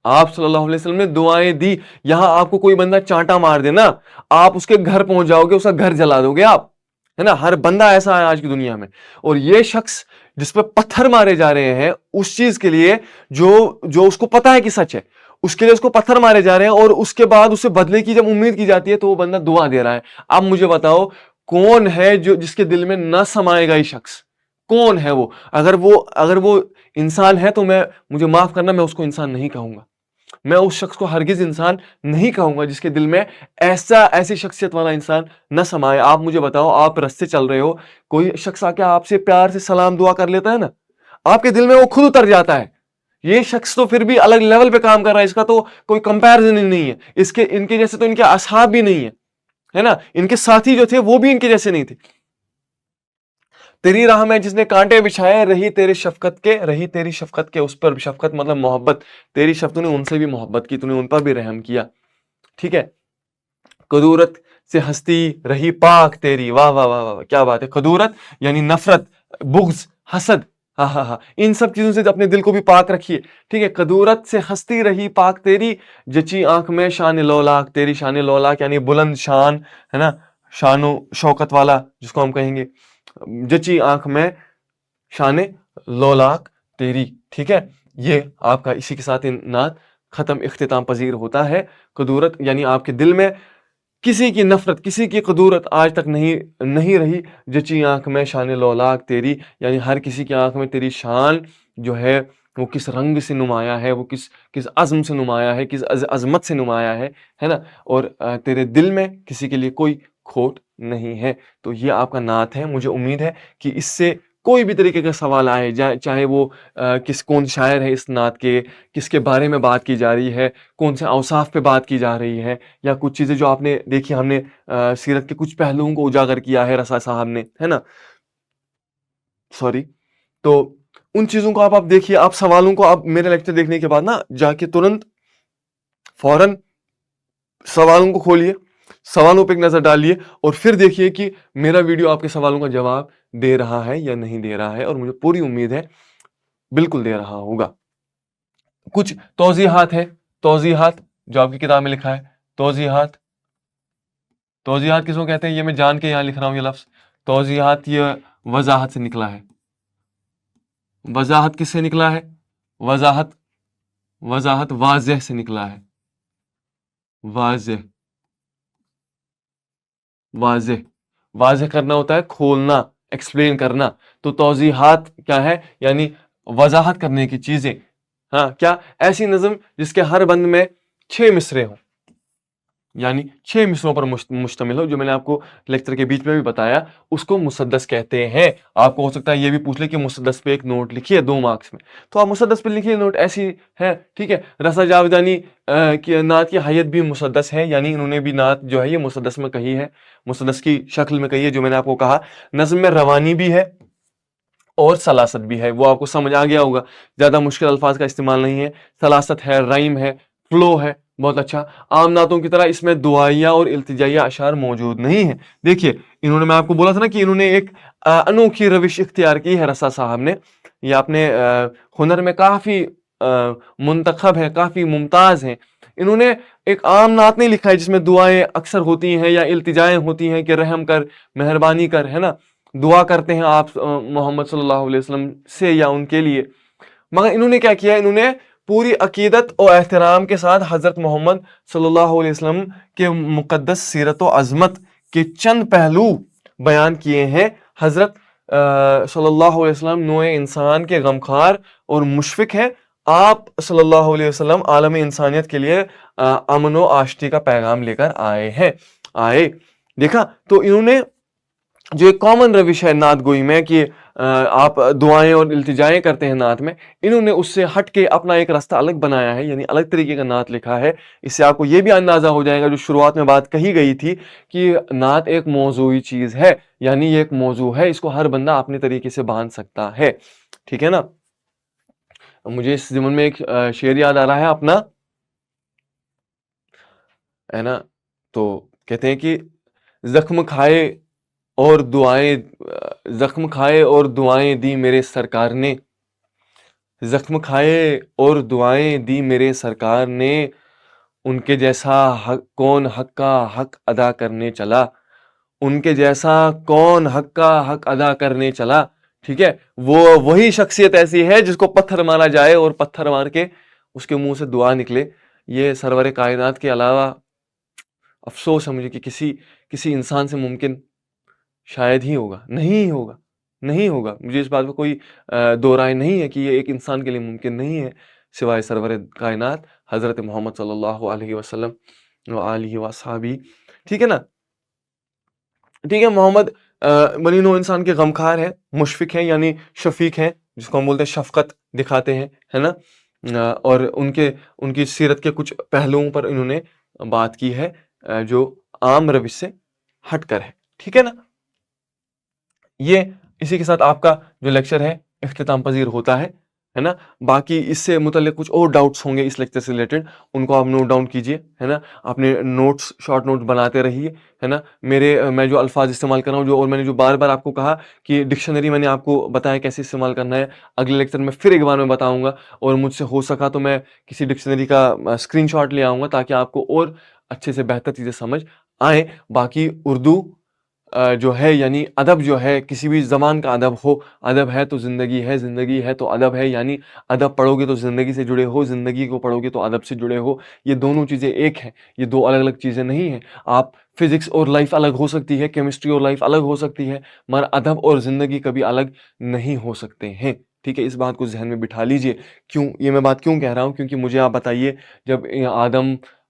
Speaker 1: آپ صلی اللہ علیہ وسلم نے دعائیں دی. یہاں آپ کو کوئی بندہ چانٹا مار دے نا, آپ اس کے گھر پہنچ جاؤ گے, اس کا گھر جلا دو گے آپ, ہے نا. ہر بندہ ایسا ہے آج کی دنیا میں. اور یہ شخص جس پہ پتھر مارے جا رہے ہیں اس چیز کے لیے جو اس کو پتا ہے کہ سچ ہے, اس کے لیے اس کو پتھر مارے جا رہے ہیں, اور اس کے بعد اسے بدلے کی جب امید کی جاتی ہے تو وہ بندہ دعا دے رہا ہے. اب مجھے بتاؤ کون ہے جس کے دل میں نہ سمائے گا یہ شخص, کون ہے وہ؟ اگر وہ انسان ہے تو مجھے معاف کرنا, میں اس کو انسان نہیں کہوں گا. میں اس شخص کو ہرگز انسان نہیں کہوں گا جس کے دل میں ایسی شخصیت والا انسان نہ سمائے. آپ مجھے بتاؤ, آپ رستے چل رہے ہو, کوئی شخص آ کے آپ سے پیار سے سلام دعا کر لیتا ہے نا, آپ کے دل میں وہ خود اتر جاتا ہے. یہ شخص تو پھر بھی الگ لیول پہ کام کر رہا ہے, اس کا تو کوئی کمپیرزن ہی نہیں ہے. ان کے جیسے تو ان کے اصحاب بھی نہیں ہے نا, ان کے ساتھی جو تھے وہ بھی ان کے جیسے نہیں تھے. تیری راہ میں جس نے کانٹے بچھائے, رہی تیری شفقت کے اس پر. شفقت مطلب محبت, تیری شفقت نے ان سے بھی محبت کی, تو نے ان پر بھی رحم کیا. ٹھیک ہے. قدورت سے ہستی رہی پاک تیری, واہ واہ واہ واہ کیا بات ہے. قدورت یعنی نفرت, بغض, حسد, ہاں ہاں ہاں, ان سب چیزوں سے اپنے دل کو بھی پاک رکھیے. ٹھیک ہے. قدورت سے ہستی رہی پاک تیری, جچی آنکھ میں شان لولاک تیری. شان لولاک یعنی بلند شان, ہے نا, شان و شوکت والا جس کو ہم کہیں گے. جچی آنکھ میں شان لولاک تیری. ٹھیک ہے. یہ آپ کا اسی کے ساتھ نعت ختم اختتام پذیر ہوتا ہے. قدورت یعنی آپ کے دل میں کسی کی نفرت, کسی کی قدورت آج تک نہیں رہی. جچی آنکھ میں شان لولاک تیری, یعنی ہر کسی کی آنکھ میں تیری شان جو ہے وہ کس رنگ سے نمایاں ہے, وہ کس عزم سے نمایاں ہے, کس عظمت سے نمایاں ہے نا. اور تیرے دل میں کسی کے لیے کوئی کھوٹ نہیں ہے. تو یہ آپ کا نعت ہے. مجھے امید ہے کہ اس سے کوئی بھی طریقے کا سوال آئے, چاہے وہ کون شاعر ہے اس نعت کے, کس کے بارے میں بات کی جا رہی ہے, کون سے اوصاف پہ بات کی جا رہی ہے, یا کچھ چیزیں جو آپ نے دیکھی, ہم نے سیرت کے کچھ پہلوؤں کو اجاگر کیا ہے رسا صاحب نے, ہے نا, سوری. تو ان چیزوں کو آپ دیکھیے. آپ سوالوں کو آپ میرے لیکچر دیکھنے کے بعد نا جا کے ترنت فوراً سوالوں کو کھولیے, سوالوں پہ ایک نظر ڈالیے, اور پھر دیکھیے کہ میرا ویڈیو آپ کے سوالوں کا جواب دے رہا ہے یا نہیں دے رہا ہے. اور مجھے پوری امید ہے بالکل دے رہا ہوگا. کچھ توضیحات ہے, توضیحات جو آپ کی کتاب میں لکھا ہے. توضیحات کس کو کہتے ہیں, یہ میں جان کے یہاں لکھ رہا ہوں یہ لفظ. توضیحات یہ وضاحت سے نکلا ہے. وضاحت کس سے نکلا ہے؟ وضاحت واضح سے نکلا ہے. واضح کرنا ہوتا ہے کھولنا, ایکسپلین کرنا. تو توضیحات کیا ہے؟ یعنی وضاحت کرنے کی چیزیں. ہاں, کیا ایسی نظم جس کے ہر بند میں 6 مصرے ہوں, یعنی 6 مصروں پر مشتمل ہو, جو میں نے آپ کو لیکچر کے بیچ میں بھی بتایا, اس کو مسدس کہتے ہیں. آپ کو ہو سکتا ہے یہ بھی پوچھ لے کہ مسدس پہ ایک نوٹ لکھیے 2 مارکس میں, تو آپ مسدس پہ لکھیے نوٹ, ایسی ہے. ٹھیک ہے. رسا جاویدانی کی نعت کی حیت بھی مسدس ہے, یعنی انہوں نے بھی نعت جو ہے یہ مسدس میں کہی ہے, مسدس کی شکل میں کہی ہے. جو میں نے آپ کو کہا نظم میں روانی بھی ہے اور سلاست بھی ہے, وہ آپ کو سمجھ آ گیا ہوگا. زیادہ مشکل الفاظ کا استعمال نہیں ہے. سلاست ہے, رائم ہے, فلو ہے, بہت اچھا. عام نعتوں کی طرح اس میں دعائیہ اور التجائیہ اشعار موجود نہیں ہیں. دیکھیے انہوں نے, میں آپ کو بولا تھا نا کہ انہوں نے ایک انوکھی روش اختیار کی ہے رسا صاحب نے. یہ اپنے ہنر میں کافی منتخب ہے, کافی ممتاز ہیں. انہوں نے ایک عام نعت نہیں لکھا ہے جس میں دعائیں اکثر ہوتی ہیں یا التجائیں ہوتی ہیں کہ رحم کر, مہربانی کر, ہے نا, دعا کرتے ہیں آپ محمد صلی اللہ علیہ وسلم سے یا ان کے لیے. مگر انہوں نے کیا کیا, انہوں نے پوری عقیدت اور احترام کے ساتھ حضرت محمد صلی اللہ علیہ وسلم کے مقدس سیرت و عظمت کے چند پہلو بیان کیے ہیں. حضرت صلی اللہ علیہ وسلم نوع انسان کے غمخوار اور مشفق ہیں. آپ صلی اللہ علیہ وسلم عالم انسانیت کے لیے امن و آشتی کا پیغام لے کر آئے. دیکھا تو انہوں نے جو ایک کامن روش ہے نعت گوئی میں کہ آپ دعائیں اور التجائیں کرتے ہیں نعت میں، انہوں نے اس سے ہٹ کے اپنا ایک راستہ الگ بنایا ہے، یعنی الگ طریقے کا نعت لکھا ہے. اس سے آپ کو یہ بھی اندازہ ہو جائے گا جو شروعات میں بات کہی گئی تھی کہ نعت ایک موضوعی چیز ہے، یعنی یہ ایک موضوع ہے، اس کو ہر بندہ اپنے طریقے سے باندھ سکتا ہے. ٹھیک ہے نا. مجھے اس ضمن میں ایک شعر یاد آ رہا ہے اپنا، ہے نا. تو کہتے ہیں کہ زخم کھائے اور دعائیں دی میرے سرکار نے، زخم کھائے اور دعائیں دی میرے سرکار نے، ان کے جیسا کون حق کا حق ادا کرنے چلا، ان کے جیسا کون حق کا حق ادا کرنے چلا. ٹھیک ہے، وہی شخصیت ایسی ہے جس کو پتھر مارا جائے اور پتھر مار کے اس کے منہ سے دعا نکلے. یہ سرور کائنات کے علاوہ افسوس ہے مجھے کہ کسی انسان سے ممکن شاید ہی ہوگا، نہیں ہوگا. مجھے اس بات پہ کوئی دو رائے نہیں ہے کہ یہ ایک انسان کے لیے ممکن نہیں ہے سوائے سرور کائنات حضرت محمد صلی اللہ علیہ وسلم وآلہ وصحبہ. ٹھیک ہے نا. ٹھیک ہے، محمد بنی نوع انسان کے غمخوار ہیں، مشفق ہیں، یعنی شفیق ہیں، جس کو ہم بولتے ہیں شفقت دکھاتے ہیں، ہے نا. اور ان کی سیرت کے کچھ پہلوؤں پر انہوں نے بات کی ہے جو عام روش سے ہٹ کر ہے. ٹھیک ہے نا. یہ اسی کے ساتھ آپ کا جو لیکچر ہے اختتام پذیر ہوتا ہے نا. باقی اس سے متعلق کچھ اور ڈاؤٹس ہوں گے اس لیکچر سے ریلیٹڈ، ان کو آپ نوٹ ڈاؤن کیجئے، ہے نا. اپنے نوٹس، شارٹ نوٹس بناتے رہیے، ہے نا. میں جو الفاظ استعمال کر رہا ہوں اور میں نے جو بار بار آپ کو کہا کہ ڈکشنری میں نے آپ کو بتایا کیسے استعمال کرنا ہے، اگلے لیکچر میں پھر ایک بار میں بتاؤں گا، اور مجھ سے ہو سکا تو میں کسی ڈکشنری کا اسکرین شاٹ لے آؤں گا تاکہ آپ کو اور اچھے سے بہتر چیزیں سمجھ آئیں. باقی اردو جو ہے، یعنی ادب جو ہے، کسی بھی زبان کا ادب ہو، ادب ہے تو زندگی ہے، زندگی ہے تو ادب ہے. یعنی ادب پڑھو گے تو زندگی سے جڑے ہو، زندگی کو پڑھو گے تو ادب سے جڑے ہو. یہ دونوں چیزیں ایک ہیں، یہ دو الگ الگ چیزیں نہیں ہیں. آپ فزکس اور لائف الگ ہو سکتی ہے، کیمسٹری اور لائف الگ ہو سکتی ہے، مگر ادب اور زندگی کبھی الگ نہیں ہو سکتے ہیں. ٹھیک ہے، اس بات کو ذہن میں بٹھا لیجئے. یہ میں بات کیوں کہہ رہا ہوں؟ کیونکہ مجھے آپ بتائیے، جب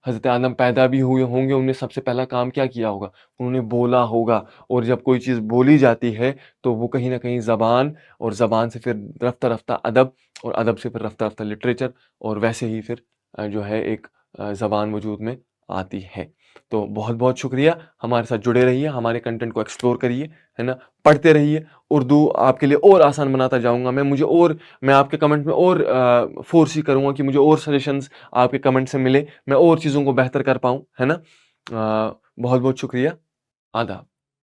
Speaker 1: حضرت آدم پیدا بھی ہوئے ہوں گے، انہوں نے سب سے پہلا کام کیا کیا ہوگا؟ انہوں نے بولا ہوگا. اور جب کوئی چیز بولی جاتی ہے تو وہ کہیں نہ کہیں زبان، اور زبان سے پھر رفتہ رفتہ ادب، اور ادب سے پھر رفتہ رفتہ لٹریچر، اور ویسے ہی پھر جو ہے ایک زبان وجود میں آتی ہے. تو بہت بہت شکریہ، ہمارے ساتھ جڑے رہیے، ہمارے کنٹینٹ کو ایکسپلور کریے، ہے نا. پڑھتے رہیے. اردو آپ کے لیے اور آسان بناتا جاؤں گا میں آپ کے کمنٹ میں اور فورس ہی کروں گا کہ مجھے اور سجیشنز آپ کے کمنٹ سے ملے، میں اور چیزوں کو بہتر کر پاؤں، ہے نا. بہت بہت شکریہ. آداب.